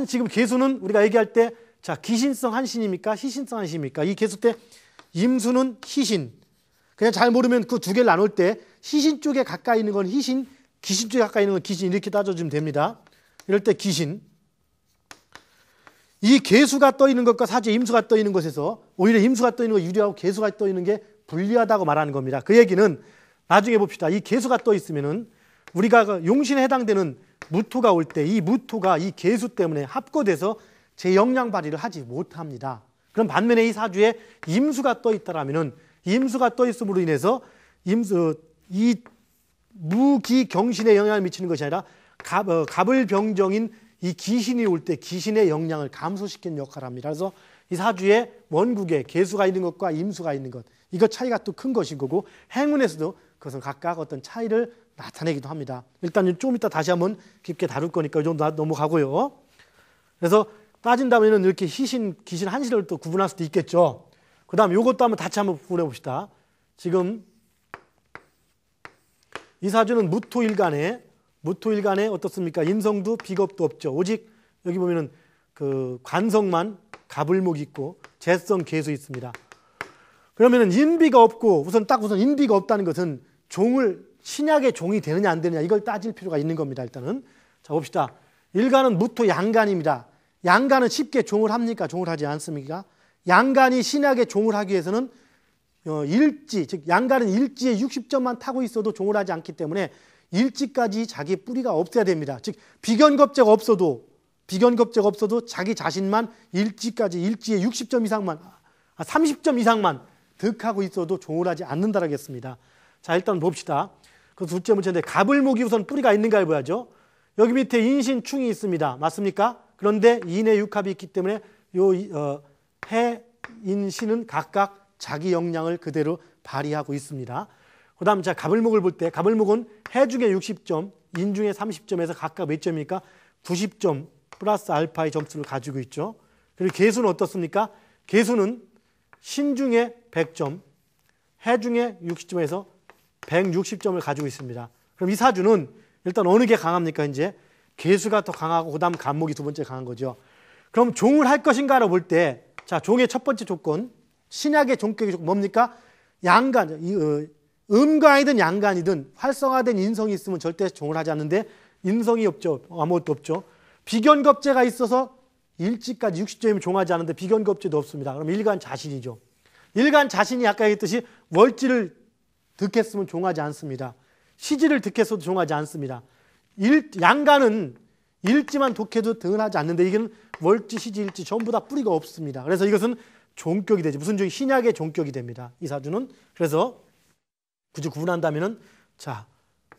지금 계수는 우리가 얘기할 때 자, 기신성 한신입니까? 희신성 한신입니까? 이 계수 때 임수는 희신. 그냥 잘 모르면 그 두 개를 나눌 때 희신 쪽에 가까이 있는 건 희신, 기신 쪽에 가까이 있는 건 기신 이렇게 따져주면 됩니다. 이럴 때 기신. 이 계수가 떠 있는 것과 사주에 임수가 떠 있는 것에서 오히려 임수가 떠 있는 거 유리하고 계수가 떠 있는 게 불리하다고 말하는 겁니다. 그 얘기는 나중에 봅시다. 이 계수가 떠 있으면은 우리가 용신에 해당되는 무토가 올 때 이 무토가 이 계수 때문에 합거돼서 제 역량 발휘를 하지 못합니다. 그럼 반면에 이 사주에 임수가 떠 있다라면은 임수가 떠 있음으로 인해서 이 무기 경신에 영향을 미치는 것이 아니라 갑을병정인 이 기신이 올 때 기신의 영향을 감소시키는 역할을 합니다. 그래서 이 사주에 원국에 계수가 있는 것과 임수가 있는 것 이거 차이가 또 큰 것인 거고 행운에서도 그것은 각각 어떤 차이를 나타내기도 합니다. 일단 좀 이따 다시 한번 깊게 다룰 거니까 이 정도 넘어가고요. 그래서 따진다면 이렇게 희신, 기신, 한신을 또 구분할 수도 있겠죠. 그 다음에 이것도 한번 같이 한번 구분해 봅시다. 지금 이 사주는 무토일간에 어떻습니까? 인성도 비겁도 없죠. 오직 여기 보면은 그 관성만 갑을목 있고 재성 계수 있습니다. 그러면은 인비가 없고 우선 인비가 없다는 것은 신약의 종이 되느냐 안 되느냐 이걸 따질 필요가 있는 겁니다. 일단은 자 봅시다. 일간은 무토 양간입니다. 양간은 쉽게 종을 합니까? 종을 하지 않습니까? 양간이 신약의 종을 하기 위해서는 일지, 즉 양간은 일지에 60점만 타고 있어도 종을 하지 않기 때문에 일지까지 자기 뿌리가 없어야 됩니다. 즉 비견겁제가 없어도 자기 자신만 일지에 60점 이상만 30점 이상만 득하고 있어도 종을 하지 않는다라겠습니다. 자 일단 봅시다. 그 둘째 문제인데 갑을목이 우선 뿌리가 있는가를 봐야죠. 여기 밑에 인신 충이 있습니다. 맞습니까? 그런데 인의 육합이 있기 때문에 해 인신은 각각 자기 역량을 그대로 발휘하고 있습니다. 그 다음 자 갑을목을 볼 때 갑을목은 해 중에 60점, 인 중에 30점에서 각각 몇 점입니까? 90점 플러스 알파의 점수를 가지고 있죠. 그리고 계수는 어떻습니까? 계수는 신중에 100점, 해중에 60점에서 160점을 가지고 있습니다. 그럼 이 사주는 일단 어느 게 강합니까? 이제 계수가 더 강하고 그 다음 간목이 두 번째 강한 거죠. 그럼 종을 할 것인가를 볼 때, 자, 종의 첫 번째 조건, 신약의 종격이 뭡니까? 양간, 음간이든 양간이든 활성화된 인성이 있으면 절대 종을 하지 않는데 인성이 없죠. 아무것도 없죠. 비견겁제가 있어서 일지까지 60점이면 종하지 않는데 비견겁제도 없습니다. 그럼 일간 자신이죠. 일간 자신이 아까 얘기했듯이 월지를 득했으면 종하지 않습니다. 시지를 득했어도 종하지 않습니다. 양간은 일지만 독해도 등하지 않는데 이건 월지, 시지, 일지 전부 다 뿌리가 없습니다. 그래서 이것은 종격이 되지. 무슨 종이? 신약의 종격이 됩니다. 이 사주는. 그래서 굳이 구분한다면은 자,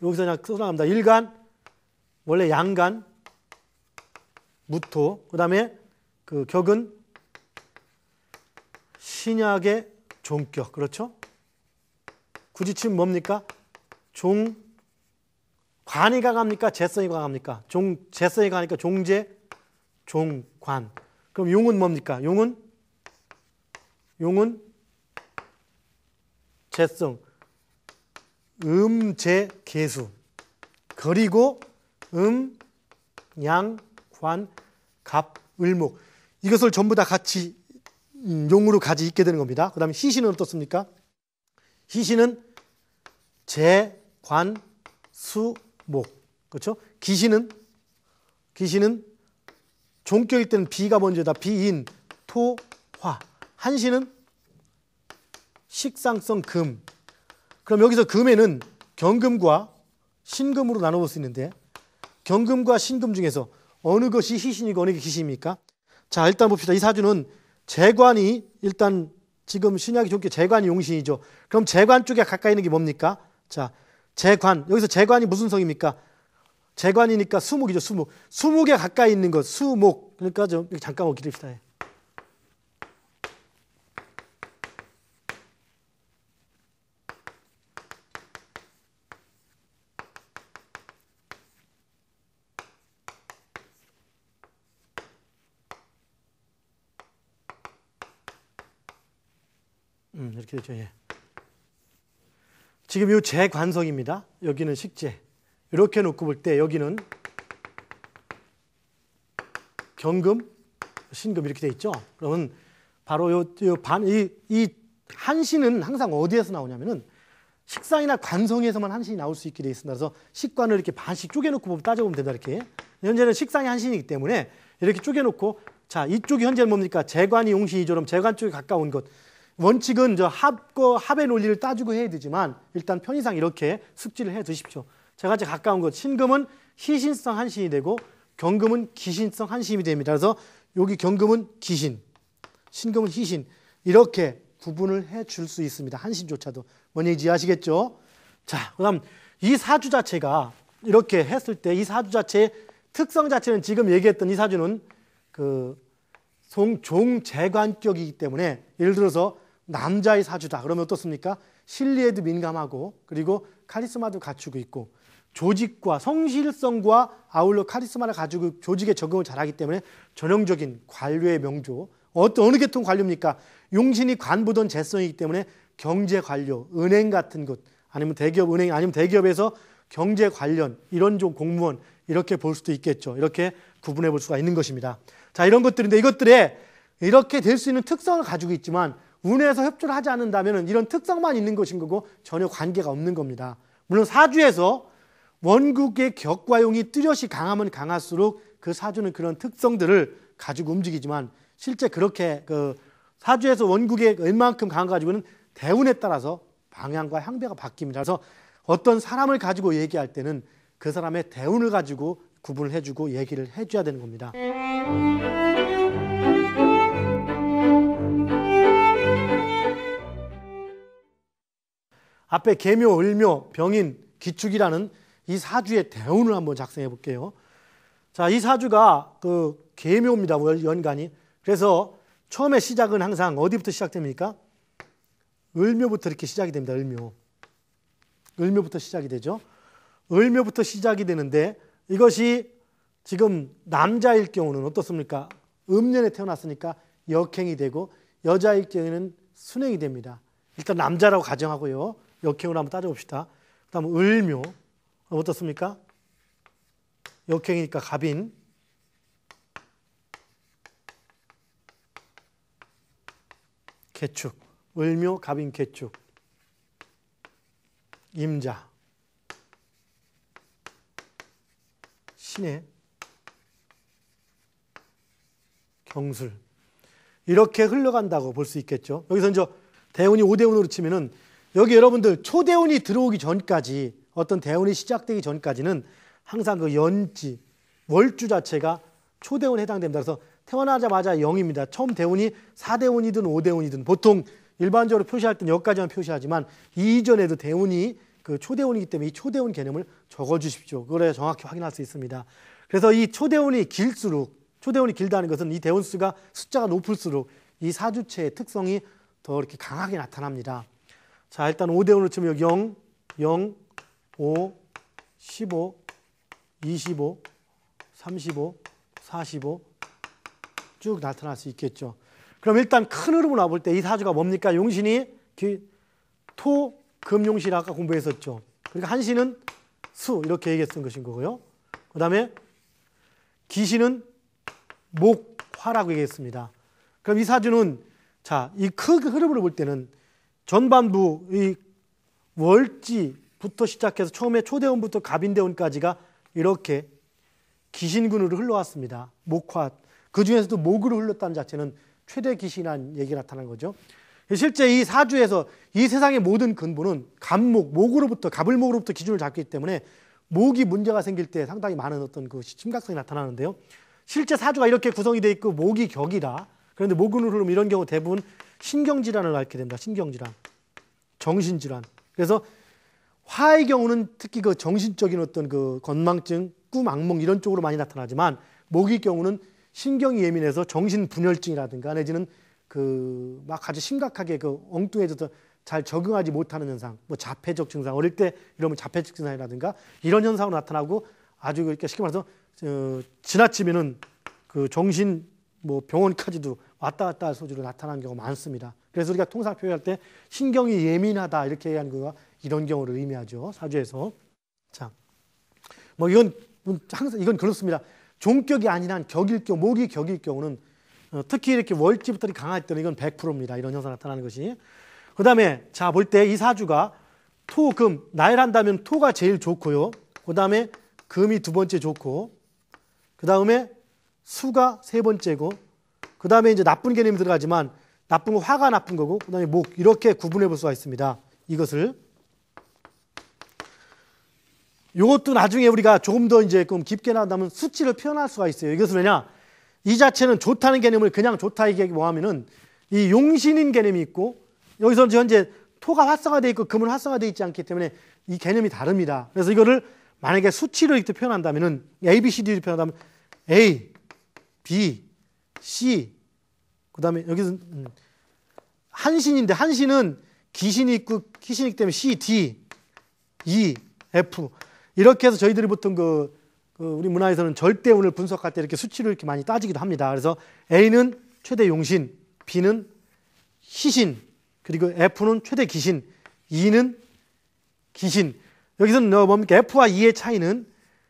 여기서 그냥 써나갑니다. 일간, 원래 양간, 무토, 그 다음에 그 격은 신약의 종격. 그렇죠? 굳이 치면 뭡니까? 종, 관이 강합니까? 재성이 강합니까? 재성이 강하니까 종재, 종관. 그럼 용은 뭡니까? 용은 재성, 재, 계수. 그리고 양, 관, 갑, 을목. 이것을 전부 다 같이 용으로 가지 있게 되는 겁니다. 그 다음에 희신은 어떻습니까? 희신은 재, 관, 수, 목. 그렇죠? 기신은 종격일 때는 비가 먼저다. 비인, 토, 화. 한신은 식상성 금. 그럼 여기서 금에는 경금과 신금으로 나눠볼 수 있는데 경금과 신금 중에서 어느 것이 희신이고 어느 게 기신입니까? 자, 일단 봅시다. 이 사주는 재관이 일단 지금 신약이 좋게 재관이 용신이죠. 그럼 재관 쪽에 가까이 있는 게 뭡니까? 자, 재관. 여기서 재관이 무슨 성입니까? 재관이니까 수목이죠. 수목. 수목에 가까이 있는 것. 수목. 그러니까 좀 잠깐만 기다립시다. 이렇게 되죠. 예. 지금 이 재관성입니다. 여기는 식재. 이렇게 놓고 볼 때 여기는 경금, 신금 이렇게 돼 있죠. 그러면 바로 이 한신은 항상 어디에서 나오냐면은 식상이나 관성에서만 한신이 나올 수 있게 돼 있습니다. 그래서 식관을 이렇게 반씩 쪼개놓고 따져보면 된다. 이렇게 현재는 식상이 한신이기 때문에 이렇게 쪼개놓고 자, 이쪽이 현재는 뭡니까? 재관이 용신이죠. 그럼 재관 쪽에 가까운 것. 원칙은 합의 논리를 따지고 해야 되지만 일단 편의상 이렇게 습지를 해 두십시오. 재관쪽에 가까운 것. 신금은 희신성 한신이 되고 경금은 기신성 한신이 됩니다. 그래서 여기 경금은 기신, 신금은 희신 이렇게 구분을 해 줄 수 있습니다. 한신조차도. 뭔 얘기인지 아시겠죠? 자, 그다음 이 사주 자체가 이렇게 했을 때 이 사주 자체의 특성 자체는 지금 얘기했던 이 사주는 그 종재관격이기 때문에 예를 들어서 남자의 사주다. 그러면 어떻습니까? 신리에도 민감하고 그리고 카리스마도 갖추고 있고 조직과 성실성과 아울러 카리스마를 가지고 조직에 적응을 잘하기 때문에 전형적인 관료의 명조. 어느 계통 관료입니까? 용신이 관부던 재성이기 때문에 경제 관료, 은행 같은 곳 아니면 대기업 은행 아니면 대기업에서 경제 관련 이런 종 공무원 이렇게 볼 수도 있겠죠. 이렇게 구분해 볼 수가 있는 것입니다. 자, 이런 것들인데 이것들에 이렇게 될 수 있는 특성을 가지고 있지만 운에서 협조를 하지 않는다면 이런 특성만 있는 것인 거고 전혀 관계가 없는 겁니다. 물론 사주에서 원국의 격과 용이 뚜렷이 강하면 강할수록 그 사주는 그런 특성들을 가지고 움직이지만 실제 그렇게 그 사주에서 원국의 웬만큼 강한 가지고는 대운에 따라서 방향과 향배가 바뀝니다. 그래서 어떤 사람을 가지고 얘기할 때는 그 사람의 대운을 가지고 구분을 해주고 얘기를 해줘야 되는 겁니다. 앞에 계묘, 을묘, 병인, 기축이라는 이 사주의 대운을 한번 작성해 볼게요. 자, 이 사주가 그 계묘입니다. 연간이. 그래서 처음에 시작은 항상 어디부터 시작됩니까? 을묘부터 이렇게 시작이 됩니다. 을묘부터 시작이 되죠. 을묘부터 시작이 되는데 이것이 지금 남자일 경우는 어떻습니까? 음년에 태어났으니까 역행이 되고 여자일 경우에는 순행이 됩니다. 일단 남자라고 가정하고요. 역행으로 한번 따져봅시다. 그 다음 을묘 어떻습니까? 역행이니까 갑인, 개축, 을묘, 갑인, 개축, 임자, 신해, 경술 이렇게 흘러간다고 볼 수 있겠죠. 여기서 이제 대운이 오대운으로 치면은 여기 여러분들 초대운이 들어오기 전까지 어떤 대운이 시작되기 전까지는 항상 그 연지, 월주 자체가 초대운에 해당됩니다. 그래서 태어나자마자 0입니다. 처음 대운이 4대운이든 5대운이든 보통 일반적으로 표시할 때는 여기까지만 표시하지만 이전에도 대운이 그 초대운이기 때문에 이 초대운 개념을 적어주십시오. 그래야 정확히 확인할 수 있습니다. 그래서 이 초대운이 길수록 초대운이 길다는 것은 이 대운 수가 숫자가 높을수록 이 사주체의 특성이 더 이렇게 강하게 나타납니다. 자, 일단 5대운으로 치면 여기 0, 0, 5, 15, 25, 35, 45 쭉 나타날 수 있겠죠. 그럼 일단 큰 흐름으로 나볼 때 이 사주가 뭡니까? 용신이 토, 금, 용신 아까 공부했었죠. 그러니까 한신은 수 이렇게 얘기했던 것인 거고요. 그 다음에 기신은 목, 화라고 얘기했습니다. 그럼 이 사주는 자, 이 큰 흐름으로 볼 때는 전반부 이 월지부터 시작해서 처음에 초대운부터 갑인대운까지가 이렇게 기신군으로 흘러왔습니다. 목화. 그 중에서도 목으로 흘렀다는 자체는 최대 기신이라는 얘기가 나타난 거죠. 실제 이 사주에서 이 세상의 모든 근본은 갑목, 목으로부터, 갑을목으로부터 기준을 잡기 때문에 목이 문제가 생길 때 상당히 많은 어떤 그 심각성이 나타나는데요. 실제 사주가 이렇게 구성이 되어 있고 목이 격이다. 그런데 목으로 흐르면 이런 경우 대부분 신경질환을 앓게 됩니다. 신경질환, 정신질환. 그래서 화의 경우는 특히 그 정신적인 어떤 그 건망증, 꿈, 악몽 이런 쪽으로 많이 나타나지만 목의 경우는 신경이 예민해서 정신분열증이라든가 내지는 그 막 아주 심각하게 그 엉뚱해져서 잘 적응하지 못하는 현상, 뭐 자폐적 증상, 어릴 때 이러면 자폐적 증상이라든가 이런 현상으로 나타나고 아주 이렇게 쉽게 말해서 지나치면은 그 정신 뭐 병원까지도 왔다 갔다 할 소지로 나타나는 경우가 많습니다. 그래서 우리가 통상 표현할 때 신경이 예민하다 이렇게 얘기하는 거가 이런 경우를 의미하죠. 사주에서. 자, 뭐 이건 항상 이건 그렇습니다. 종격이 아닌 한 격일 경우, 목이 격일 경우는 특히 이렇게 월지부터 강할 때는 이건 100%입니다. 이런 현상 나타나는 것이. 그 다음에 자, 볼 때 이 사주가 토, 금, 나열한다면 토가 제일 좋고요. 그 다음에 금이 두 번째 좋고, 그 다음에 수가 세 번째고, 그 다음에 이제 나쁜 개념이 들어가지만 나쁜 거 화가 나쁜 거고, 그 다음에 목 이렇게 구분해 볼 수가 있습니다. 이것을. 이것도 나중에 우리가 조금 더 이제 좀 깊게 나간다면 수치를 표현할 수가 있어요. 이것은 왜냐? 이 자체는 좋다는 개념을 그냥 좋다 이게 뭐하면은 이 용신인 개념이 있고 여기서 현재 토가 활성화되어 있고 금은 활성화되어 있지 않기 때문에 이 개념이 다릅니다. 그래서 이거를 만약에 수치로 이렇게 표현한다면은 A, B, C, D로 표현한다면 A, B, C 그 다음에 여기서 한신인데 한신은 기신이 있고 기신이기 때문에 C, D, E, F 이렇게 해서 저희들이 보통 우리 문화에서는 절대운을 분석할 때 이렇게 수치로 이렇게 많이 따지기도 합니다. 그래서 A는 최대 용신, B는 희신, 그리고 F는 최대 기신, E는 기신. 여기서는 뭡니까? F와 E의 차이는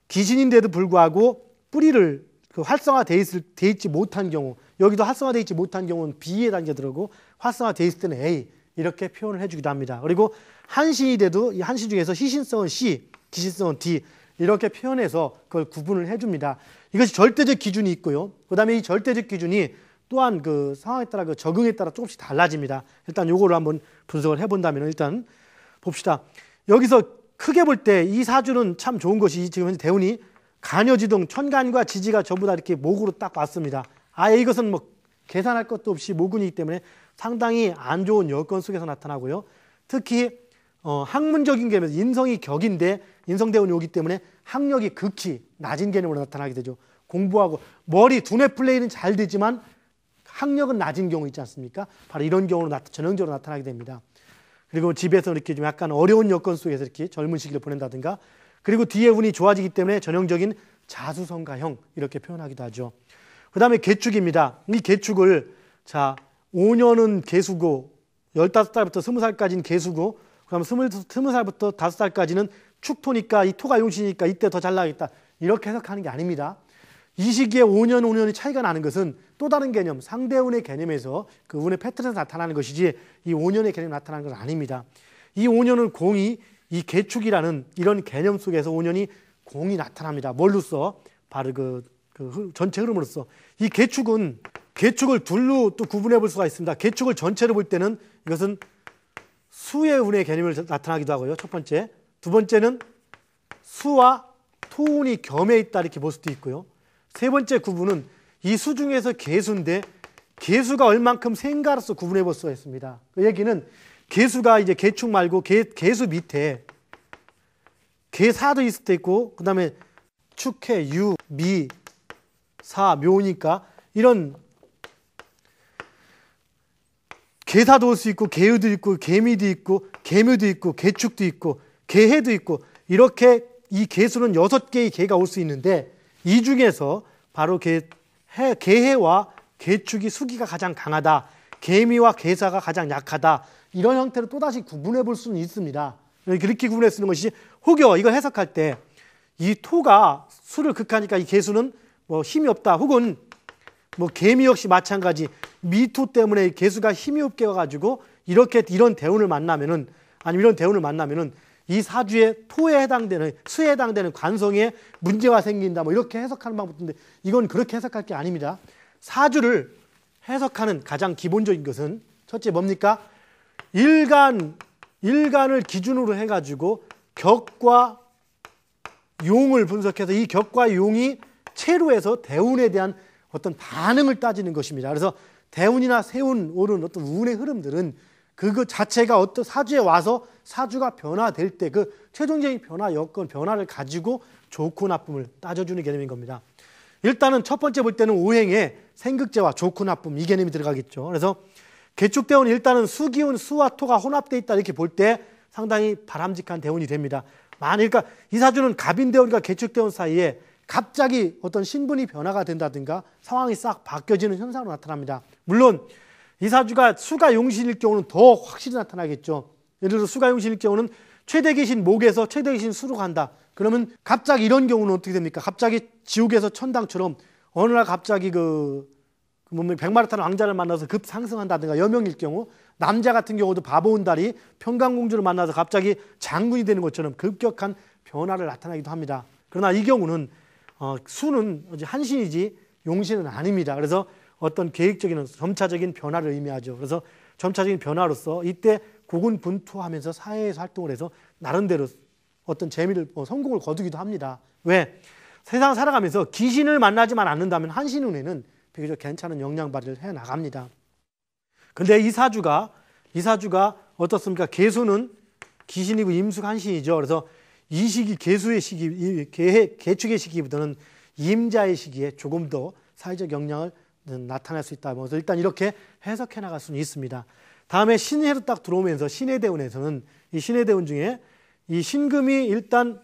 기신인데도 불구하고 뿌리를 활성화되어 있지 못한 경우, 여기도 활성화되어 있지 못한 경우는 B에 단계들어오고 활성화되어 있을 때는 A 이렇게 표현을 해주기도 합니다. 그리고 한신이 돼도 이 한신 중에서 희신성은 C, 기신성은 D 이렇게 표현해서 그걸 구분을 해줍니다. 이것이 절대적 기준이 있고요. 그 다음에 이 절대적 기준이 또한 그 상황에 따라 그 적응에 따라 조금씩 달라집니다. 일단 요거를 한번 분석을 해본다면 일단 봅시다. 여기서 크게 볼 때 이 사주는 참 좋은 것이 지금 현재 대운이 간여지동, 천간과 지지가 전부 다 이렇게 목으로 딱 왔습니다. 아예 이것은 뭐 계산할 것도 없이 모근이기 때문에 상당히 안 좋은 여건 속에서 나타나고요. 특히 학문적인 개념에서 인성이 격인데 인성대운이 오기 때문에 학력이 극히 낮은 개념으로 나타나게 되죠. 공부하고 머리, 두뇌 플레이는 잘 되지만 학력은 낮은 경우 있지 않습니까? 바로 이런 경우로 전형적으로 나타나게 됩니다. 그리고 집에서 이렇게 좀 약간 어려운 여건 속에서 이렇게 젊은 시기를 보낸다든가 그리고 뒤에 운이 좋아지기 때문에 전형적인 자수성가형 이렇게 표현하기도 하죠. 그 다음에 개축입니다. 이 개축을, 자, 5년은 개수고, 15살부터 20살까지는 개수고, 그 다음에 20살부터 5살까지는 축토니까, 이 토가 용신이니까 이때 더 잘 나가겠다. 이렇게 해석하는 게 아닙니다. 이 시기에 5년이 차이가 나는 것은 또 다른 개념, 상대운의 개념에서 그 운의 패턴에서 나타나는 것이지 이 5년의 개념이 나타나는 건 아닙니다. 이 5년은 공이, 이 개축이라는 이런 개념 속에서 5년이 공이 나타납니다. 뭘로써? 바로 그 전체 흐름으로써. 이 개축을 둘로 또 구분해 볼 수가 있습니다. 개축을 전체로 볼 때는 이것은 수의 운의 개념을 나타나기도 하고요. 첫 번째. 두 번째는 수와 토운이 겸해 있다 이렇게 볼 수도 있고요. 세 번째 구분은 이 수 중에서 개수인데 개수가 얼만큼 센가로서 구분해 볼 수가 있습니다. 그 얘기는 개수가 이제 개축 말고 개수 밑에 개사도 있을 때 있고, 그 다음에 축해, 유, 미, 사, 묘니까 이런 개사도 올 수 있고, 개유도 있고, 개미도 있고, 개묘도 있고, 개축도 있고, 개해도 있고, 이렇게 이 개수는 6개의 개가 올 수 있는데 이 중에서 바로 개해와 개축이 수기가 가장 강하다, 개미와 개사가 가장 약하다, 이런 형태로 또다시 구분해 볼 수는 있습니다. 그렇게 구분해 쓰는 것이, 혹여 이걸 해석할 때 이 토가 수를 극하니까 이 개수는 뭐 힘이 없다, 혹은 뭐 개미 역시 마찬가지, 미토 때문에 개수가 힘이 없게 와가지고 이런 대운을 만나면은, 아니면 이런 대운을 만나면은 이 사주의 토에 해당되는, 수에 해당되는 관성에 문제가 생긴다, 뭐 이렇게 해석하는 방법인데 이건 그렇게 해석할 게 아닙니다. 사주를 해석하는 가장 기본적인 것은 첫째 뭡니까? 일간을 기준으로 해가지고 격과 용을 분석해서 이 격과 용이 체루해서 대운에 대한 어떤 반응을 따지는 것입니다. 그래서 대운이나 세운, 오른 어떤 운의 흐름들은 그것 자체가 어떤 사주에 와서 사주가 변화될 때 그 최종적인 변화 여건, 변화를 가지고 좋고 나쁨을 따져주는 개념인 겁니다. 일단은 첫 번째 볼 때는 오행에 생극제와 좋고 나쁨, 이 개념이 들어가겠죠. 그래서 개축대운은 일단은 수기운, 수와 토가 혼합되어 있다 이렇게 볼 때 상당히 바람직한 대운이 됩니다. 그러니까 이 사주는 갑인대운과 개축대운 사이에 갑자기 어떤 신분이 변화가 된다든가 상황이 싹 바뀌어지는 현상으로 나타납니다. 물론 이 사주가 수가 용신일 경우는 더 확실히 나타나겠죠. 예를 들어 수가 용신일 경우는 최대기신 목에서 최대기신 수로 간다. 그러면 갑자기 이런 경우는 어떻게 됩니까? 갑자기 지옥에서 천당처럼 어느 날 갑자기 백마를 타는 왕자를 만나서 급상승한다든가 여명일 경우, 남자 같은 경우도 바보온달이 평강공주를 만나서 갑자기 장군이 되는 것처럼 급격한 변화를 나타나기도 합니다. 그러나 이 경우는 수는 한신이지 용신은 아닙니다. 그래서 어떤 계획적인 점차적인 변화를 의미하죠. 그래서 점차적인 변화로서 이때 고군분투하면서 사회에서 활동을 해서 나름대로 어떤 재미를, 성공을 거두기도 합니다. 왜? 세상 살아가면서 귀신을 만나지만 않는다면 한신운에는 비교적 괜찮은 역량 발휘를 해 나갑니다. 근데 이 사주가 어떻습니까? 개수는 귀신이고 임수가 한신이죠. 그래서 이 시기, 개수의 시기, 개축의 시기보다는 임자의 시기에 조금 더 사회적 역량을 나타낼 수 있다. 그래서 일단 이렇게 해석해 나갈 수는 있습니다. 다음에 신해로 딱 들어오면서 신해대운에서는 이 신해대운 중에 이 신금이 일단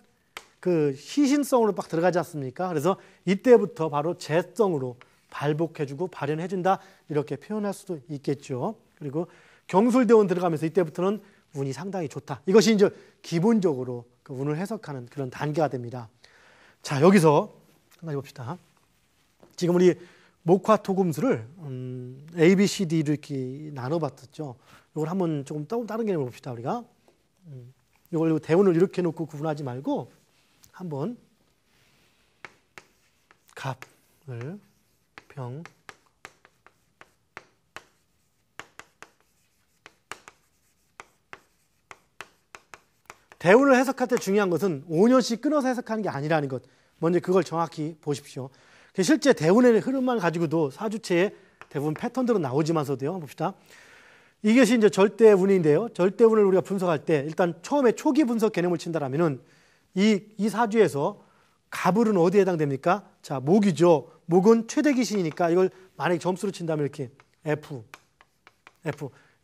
그 희신성으로 딱 들어가지 않습니까? 그래서 이때부터 바로 재성으로 발복해주고 발현해준다 이렇게 표현할 수도 있겠죠. 그리고 경술대운 들어가면서 이때부터는 운이 상당히 좋다. 이것이 이제 기본적으로 그 운을 해석하는 그런 단계가 됩니다. 자, 여기서 하나 봅시다. 지금 우리 목화토금수를 A, B, C, D로 이렇게 나눠봤었죠. 이걸 한번 조금 다른 개념을 봅시다. 우리가 이걸 대운을 이렇게 놓고 구분하지 말고 한번 갑을 병 대운을 해석할 때 중요한 것은 5년씩 끊어서 해석하는 게 아니라는 것. 먼저 그걸 정확히 보십시오. 실제 대운의 흐름만 가지고도 사주체에 대부분 패턴들은 나오지만서도요. 봅시다. 이것이 이제 절대운인데요. 절대운을 우리가 분석할 때 일단 처음에 초기 분석 개념을 친다라면은 이 사주에서 갑을은 어디에 해당됩니까? 자, 목이죠. 목은 최대기신이니까 이걸 만약에 점수로 친다면 이렇게 F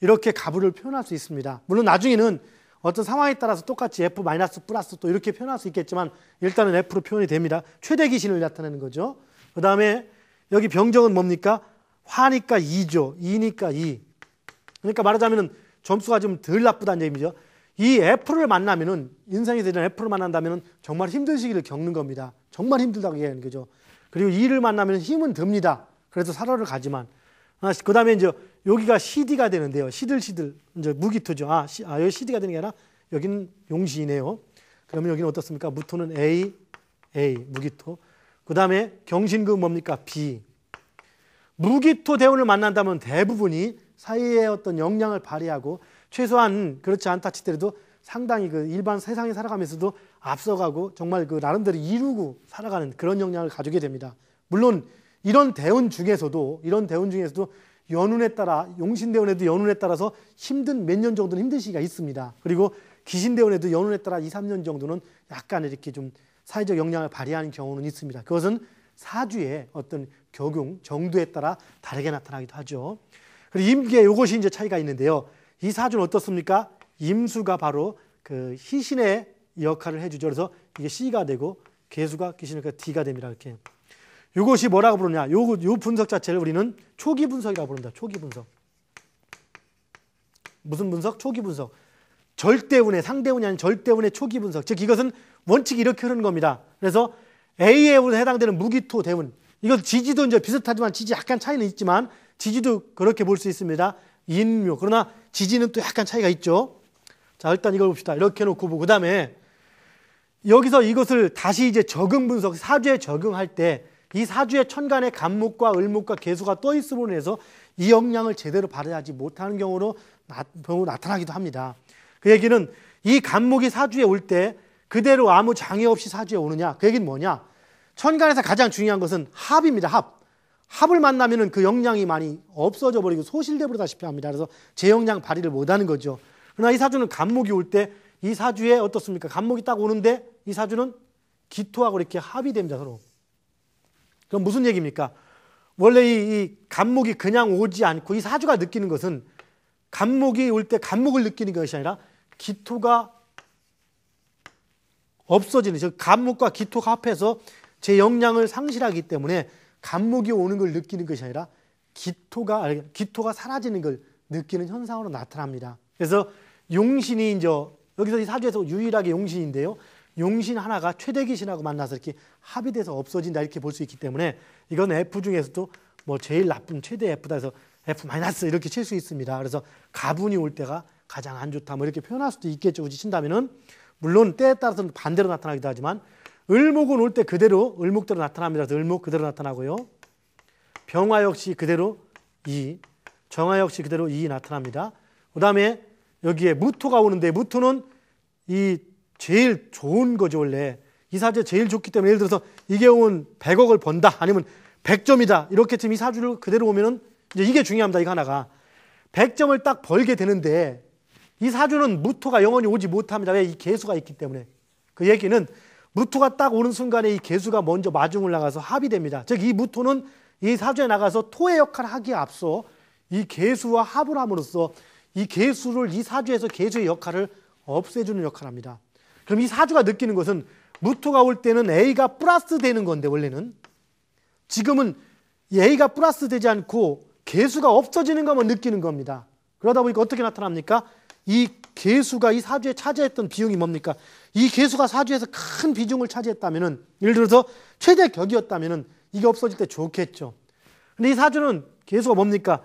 이렇게 갑을을 표현할 수 있습니다. 물론 나중에는 어떤 상황에 따라서 똑같이 F 마이너스 플러스 또 이렇게 표현할 수 있겠지만 일단은 F로 표현이 됩니다. 최대기신을 나타내는 거죠. 그 다음에 여기 병정은 뭡니까? 화니까 2죠. 2니까 2. 그러니까 말하자면 점수가 좀 덜 나쁘다는 얘기죠. 이 F를 만나면은, 인생에서 이런 F를 만난다면은 정말 힘든 시기를 겪는 겁니다. 정말 힘들다고 얘기하는 거죠. 그리고 2를 만나면 힘은 듭니다. 그래서 살아를 가지만. 그 다음에 이제 여기가 CD가 되는데요. 시들시들, 이제 무기토죠. 여기 CD가 되는 게 아니라 여기는 용신이네요. 그러면 여기는 어떻습니까? 무토는 A, 무기토. 그 다음에 경신금 뭡니까? B. 무기토 대운을 만난다면 대부분이 사이에 어떤 역량을 발휘하고 최소한 그렇지 않다 치더라도 상당히 그 일반 세상에 살아가면서도 앞서가고 정말 그 나름대로 이루고 살아가는 그런 역량을 가지게 됩니다. 물론 이런 대운 중에서도 연운에 따라, 용신대운에도 연운에 따라서 힘든 몇 년 정도는 힘든 시기가 있습니다. 그리고 기신대운에도 연운에 따라 2, 3년 정도는 약간 이렇게 좀 사회적 역량을 발휘하는 경우는 있습니다. 그것은 사주의 어떤 격용, 정도에 따라 다르게 나타나기도 하죠. 그리고 임계, 이것이 이제 차이가 있는데요. 이 사주는 어떻습니까? 임수가 바로 그 희신의 역할을 해주죠. 그래서 이게 C가 되고 계수가 기신이니까 D가 됩니다. 이렇게. 이것이 뭐라고 부르냐? 요 분석 자체를 우리는 초기 분석이라고 부릅니다. 초기 분석. 무슨 분석? 초기 분석. 절대운의, 상대운이 아닌 절대운의 초기 분석. 즉 이것은 원칙이 이렇게 흐르는 겁니다. 그래서 A에 해당되는 무기토 대운. 이것 지지도 이제 비슷하지만 지지 약간 차이는 있지만 지지도 그렇게 볼 수 있습니다. 인묘. 그러나 지지는 또 약간 차이가 있죠. 자, 일단 이걸 봅시다. 이렇게 놓고 보고 그다음에 여기서 이것을 다시 이제 적응 분석, 사주에 적용할 때 이 사주의 천간에 간목과 을목과 계수가 떠 있음으로 인해서 이 역량을 제대로 발휘하지 못하는 경우로 나타나기도 합니다. 그 얘기는 이 간목이 사주에 올 때 그대로 아무 장애 없이 사주에 오느냐? 그 얘기는 뭐냐? 천간에서 가장 중요한 것은 합입니다. 합을 만나면은 그 역량이 많이 없어져 버리고 소실돼 버리다시피 합니다. 그래서 제 역량 발휘를 못하는 거죠. 그러나 이 사주는 간목이 올 때 이 사주에 어떻습니까? 간목이 딱 오는데 이 사주는 기토하고 이렇게 합이 됩니다. 서로. 그럼 무슨 얘기입니까? 원래 이 간목이 그냥 오지 않고 이 사주가 느끼는 것은 간목이 올 때 간목을 느끼는 것이 아니라 기토가 없어지는, 즉 간목과 기토가 합해서 제 역량을 상실하기 때문에 간목이 오는 걸 느끼는 것이 아니라 기토가 사라지는 걸 느끼는 현상으로 나타납니다. 그래서 용신이 이제 여기서 이 사주에서 유일하게 용신인데요. 용신 하나가 최대기신하고 만나서 이렇게 합이 돼서 없어진다 이렇게 볼 수 있기 때문에 이건 F 중에서도 뭐 제일 나쁜 최대 F다 해서 F 마이너스 이렇게 칠 수 있습니다. 그래서 가분이 올 때가 가장 안 좋다 뭐 이렇게 표현할 수도 있겠죠. 굳이 친다면은 물론 때에 따라서는 반대로 나타나기도 하지만 을목은 올 때 그대로 을목대로 나타납니다. 그래서 을목 그대로 나타나고요. 병화 역시 그대로 2, 정화 역시 그대로 2 나타납니다. 그 다음에 여기에 무토가 오는데 무토는 이 제일 좋은 거죠. 원래 이 사주에 제일 좋기 때문에 예를 들어서 이 경우는 100억을 번다 아니면 100점이다 이렇게 지금 이 사주를 그대로 오면은 이제 이게 중요합니다. 이거 하나가 100점을 딱 벌게 되는데 이 사주는 무토가 영원히 오지 못합니다. 왜? 이 계수가 있기 때문에. 그 얘기는 무토가 딱 오는 순간에 이 계수가 먼저 마중을 나가서 합이 됩니다. 즉 이 무토는 이 사주에 나가서 토의 역할을 하기에 앞서 이 계수와 합을 함으로써 이 계수를 이 사주에서 계수의 역할을 없애주는 역할을 합니다. 그럼 이 사주가 느끼는 것은 무토가 올 때는 A가 플러스 되는 건데 원래는 지금은 A가 플러스 되지 않고 계수가 없어지는 것만 느끼는 겁니다. 그러다 보니까 어떻게 나타납니까? 이 계수가 이 사주에 차지했던 비용이 뭡니까? 이 계수가 사주에서 큰 비중을 차지했다면은 예를 들어서 최대 격이었다면은 이게 없어질 때 좋겠죠. 근데 이 사주는 계수가 뭡니까?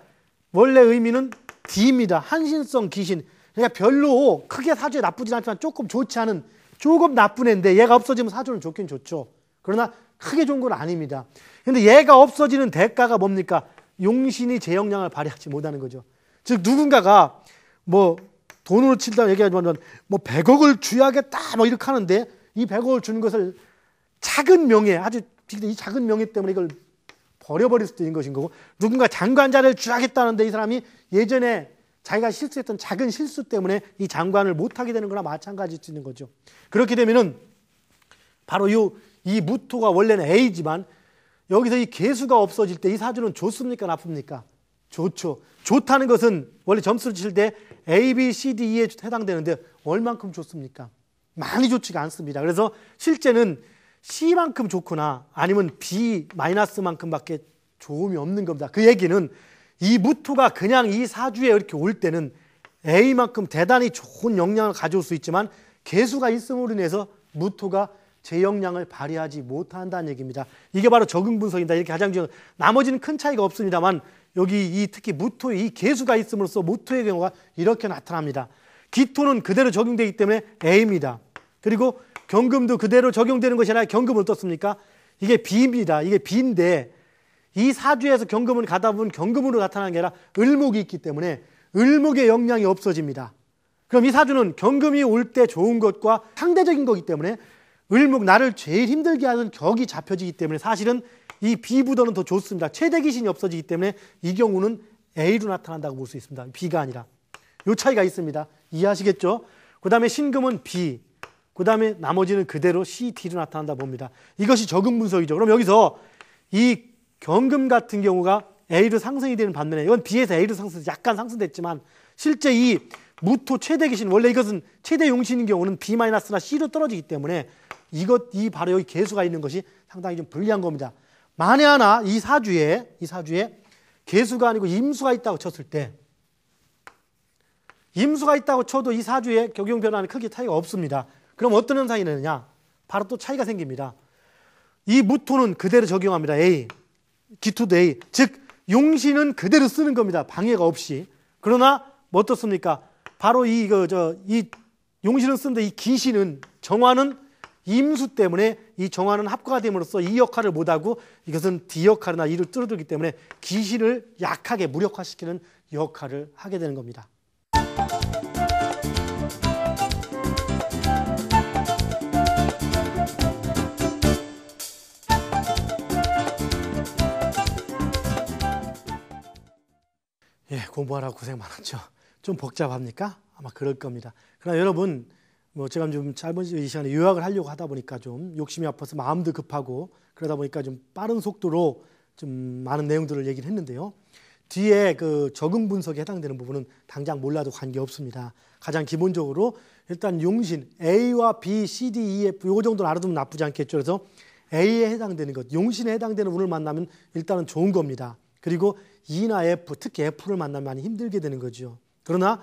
원래 의미는 D입니다. 한신성 기신. 그러니까 별로 크게 사주에 나쁘진 않지만 조금 좋지 않은 조금 나쁜 애인데 얘가 없어지면 사주는 좋긴 좋죠. 그러나 크게 좋은 건 아닙니다. 근데 얘가 없어지는 대가가 뭡니까? 용신이 제 역량을 발휘하지 못하는 거죠. 즉 누군가가 뭐 돈으로 친다 얘기하지만 뭐 100억을 줘야겠다 뭐 이렇게 하는데 이 100억을 주는 것을 작은 명예, 아주 이 작은 명예 때문에 이걸 버려버릴 수도 있는 것인 거고 누군가 장관자를 줘야겠다는데 이 사람이 예전에 자기가 실수했던 작은 실수 때문에 이 장관을 못하게 되는 거나 마찬가지일 수 있는 거죠. 그렇게 되면은 바로 이 무토가 원래는 A지만 여기서 이 계수가 없어질 때 이 사주는 좋습니까? 나쁩니까? 좋죠. 좋다는 것은 원래 점수를 칠 때 A, B, C, D, E에 해당되는데 얼만큼 좋습니까? 많이 좋지가 않습니다. 그래서 실제는 C만큼 좋거나 아니면 B 마이너스만큼밖에 좋음이 없는 겁니다. 그 얘기는 이 무토가 그냥 이 사주에 이렇게 올 때는 A만큼 대단히 좋은 영향을 가져올 수 있지만 개수가 있음으로 인해서 무토가 제 역량을 발휘하지 못한다는 얘기입니다. 이게 바로 적응 분석입니다. 이렇게 가장 중요한, 나머지는 큰 차이가 없습니다만 여기 특히 무토에 이 개수가 있음으로써 무토의 경우가 이렇게 나타납니다. 기토는 그대로 적용되기 때문에 A입니다. 그리고 경금도 그대로 적용되는 것이 아니라 경금을 떴습니까? 이게 B입니다. 이게 B인데 이 사주에서 경금을 가다 보면 경금으로 나타나는 게 아니라 을목이 있기 때문에 을목의 영향이 없어집니다. 그럼 이 사주는 경금이 올 때 좋은 것과 상대적인 거기 때문에 을목, 나를 제일 힘들게 하는 격이 잡혀지기 때문에 사실은 이 B보다는 더 좋습니다. 최대 귀신이 없어지기 때문에 이 경우는 A로 나타난다고 볼 수 있습니다. B가 아니라. 이 차이가 있습니다. 이해하시겠죠? 그 다음에 신금은 B, 그 다음에 나머지는 그대로 C, D로 나타난다 봅니다. 이것이 적응 분석이죠. 그럼 여기서 이 경금 같은 경우가 A로 상승이 되는 반면에 이건 B에서 A로 약간 상승됐지만 실제 이 무토 최대 귀신, 원래 이것은 최대 용신인 경우는 B-나 C로 떨어지기 때문에 이 바로 여기 개수가 있는 것이 상당히 좀 불리한 겁니다. 만에 하나 이 사주에 개수가 아니고 임수가 있다고 쳤을 때, 임수가 있다고 쳐도 이 사주에 격용 변화는 크게 차이가 없습니다. 그럼 어떤 현상이 되느냐? 바로 또 차이가 생깁니다. 이 무토는 그대로 적용합니다. A, 기토도 A, 즉 용신은 그대로 쓰는 겁니다. 방해가 없이. 그러나 뭐 어떻습니까? 바로 이 용신을 쓰는데 이 기신은, 정화는 임수 때문에 이 정화는 합과가 됨으로써 이 역할을 못하고 이것은 D 역할이나 이를 뚫어두기 때문에 기신을 약하게 무력화시키는 역할을 하게 되는 겁니다. 예, 공부하라고 고생 많았죠. 좀 복잡합니까? 아마 그럴 겁니다. 그러나 여러분, 제가 좀 짧은 이 시간에 요약을 하려고 하다 보니까 좀 욕심이 아파서 마음도 급하고 그러다 보니까 좀 빠른 속도로 좀 많은 내용들을 얘기를 했는데요. 뒤에 그 적응 분석에 해당되는 부분은 당장 몰라도 관계없습니다. 가장 기본적으로 일단 용신 A와 B, C, D, E, F 요 정도는 알아두면 나쁘지 않겠죠. 그래서 A에 해당되는 것, 용신에 해당되는 운을 만나면 일단은 좋은 겁니다. 그리고 E나 F, 특히 F를 만나면 많이 힘들게 되는 거죠. 그러나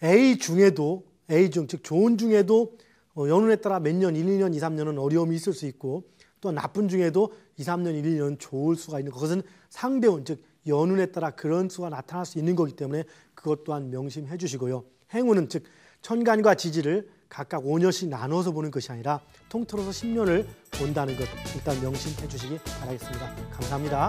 A 중에도, 즉 좋은 중에도 연운에 따라 몇 년, 1, 2년, 2, 3년은 어려움이 있을 수 있고 또 나쁜 중에도 2, 3년, 1, 2년 좋을 수가 있는 그것은 상대운, 즉 연운에 따라 그런 수가 나타날 수 있는 거기 때문에 그것 또한 명심해 주시고요. 행운은 즉 천간과 지지를 각각 5년씩 나눠서 보는 것이 아니라 통틀어서 10년을 본다는 것 일단 명심해 주시기 바라겠습니다. 감사합니다.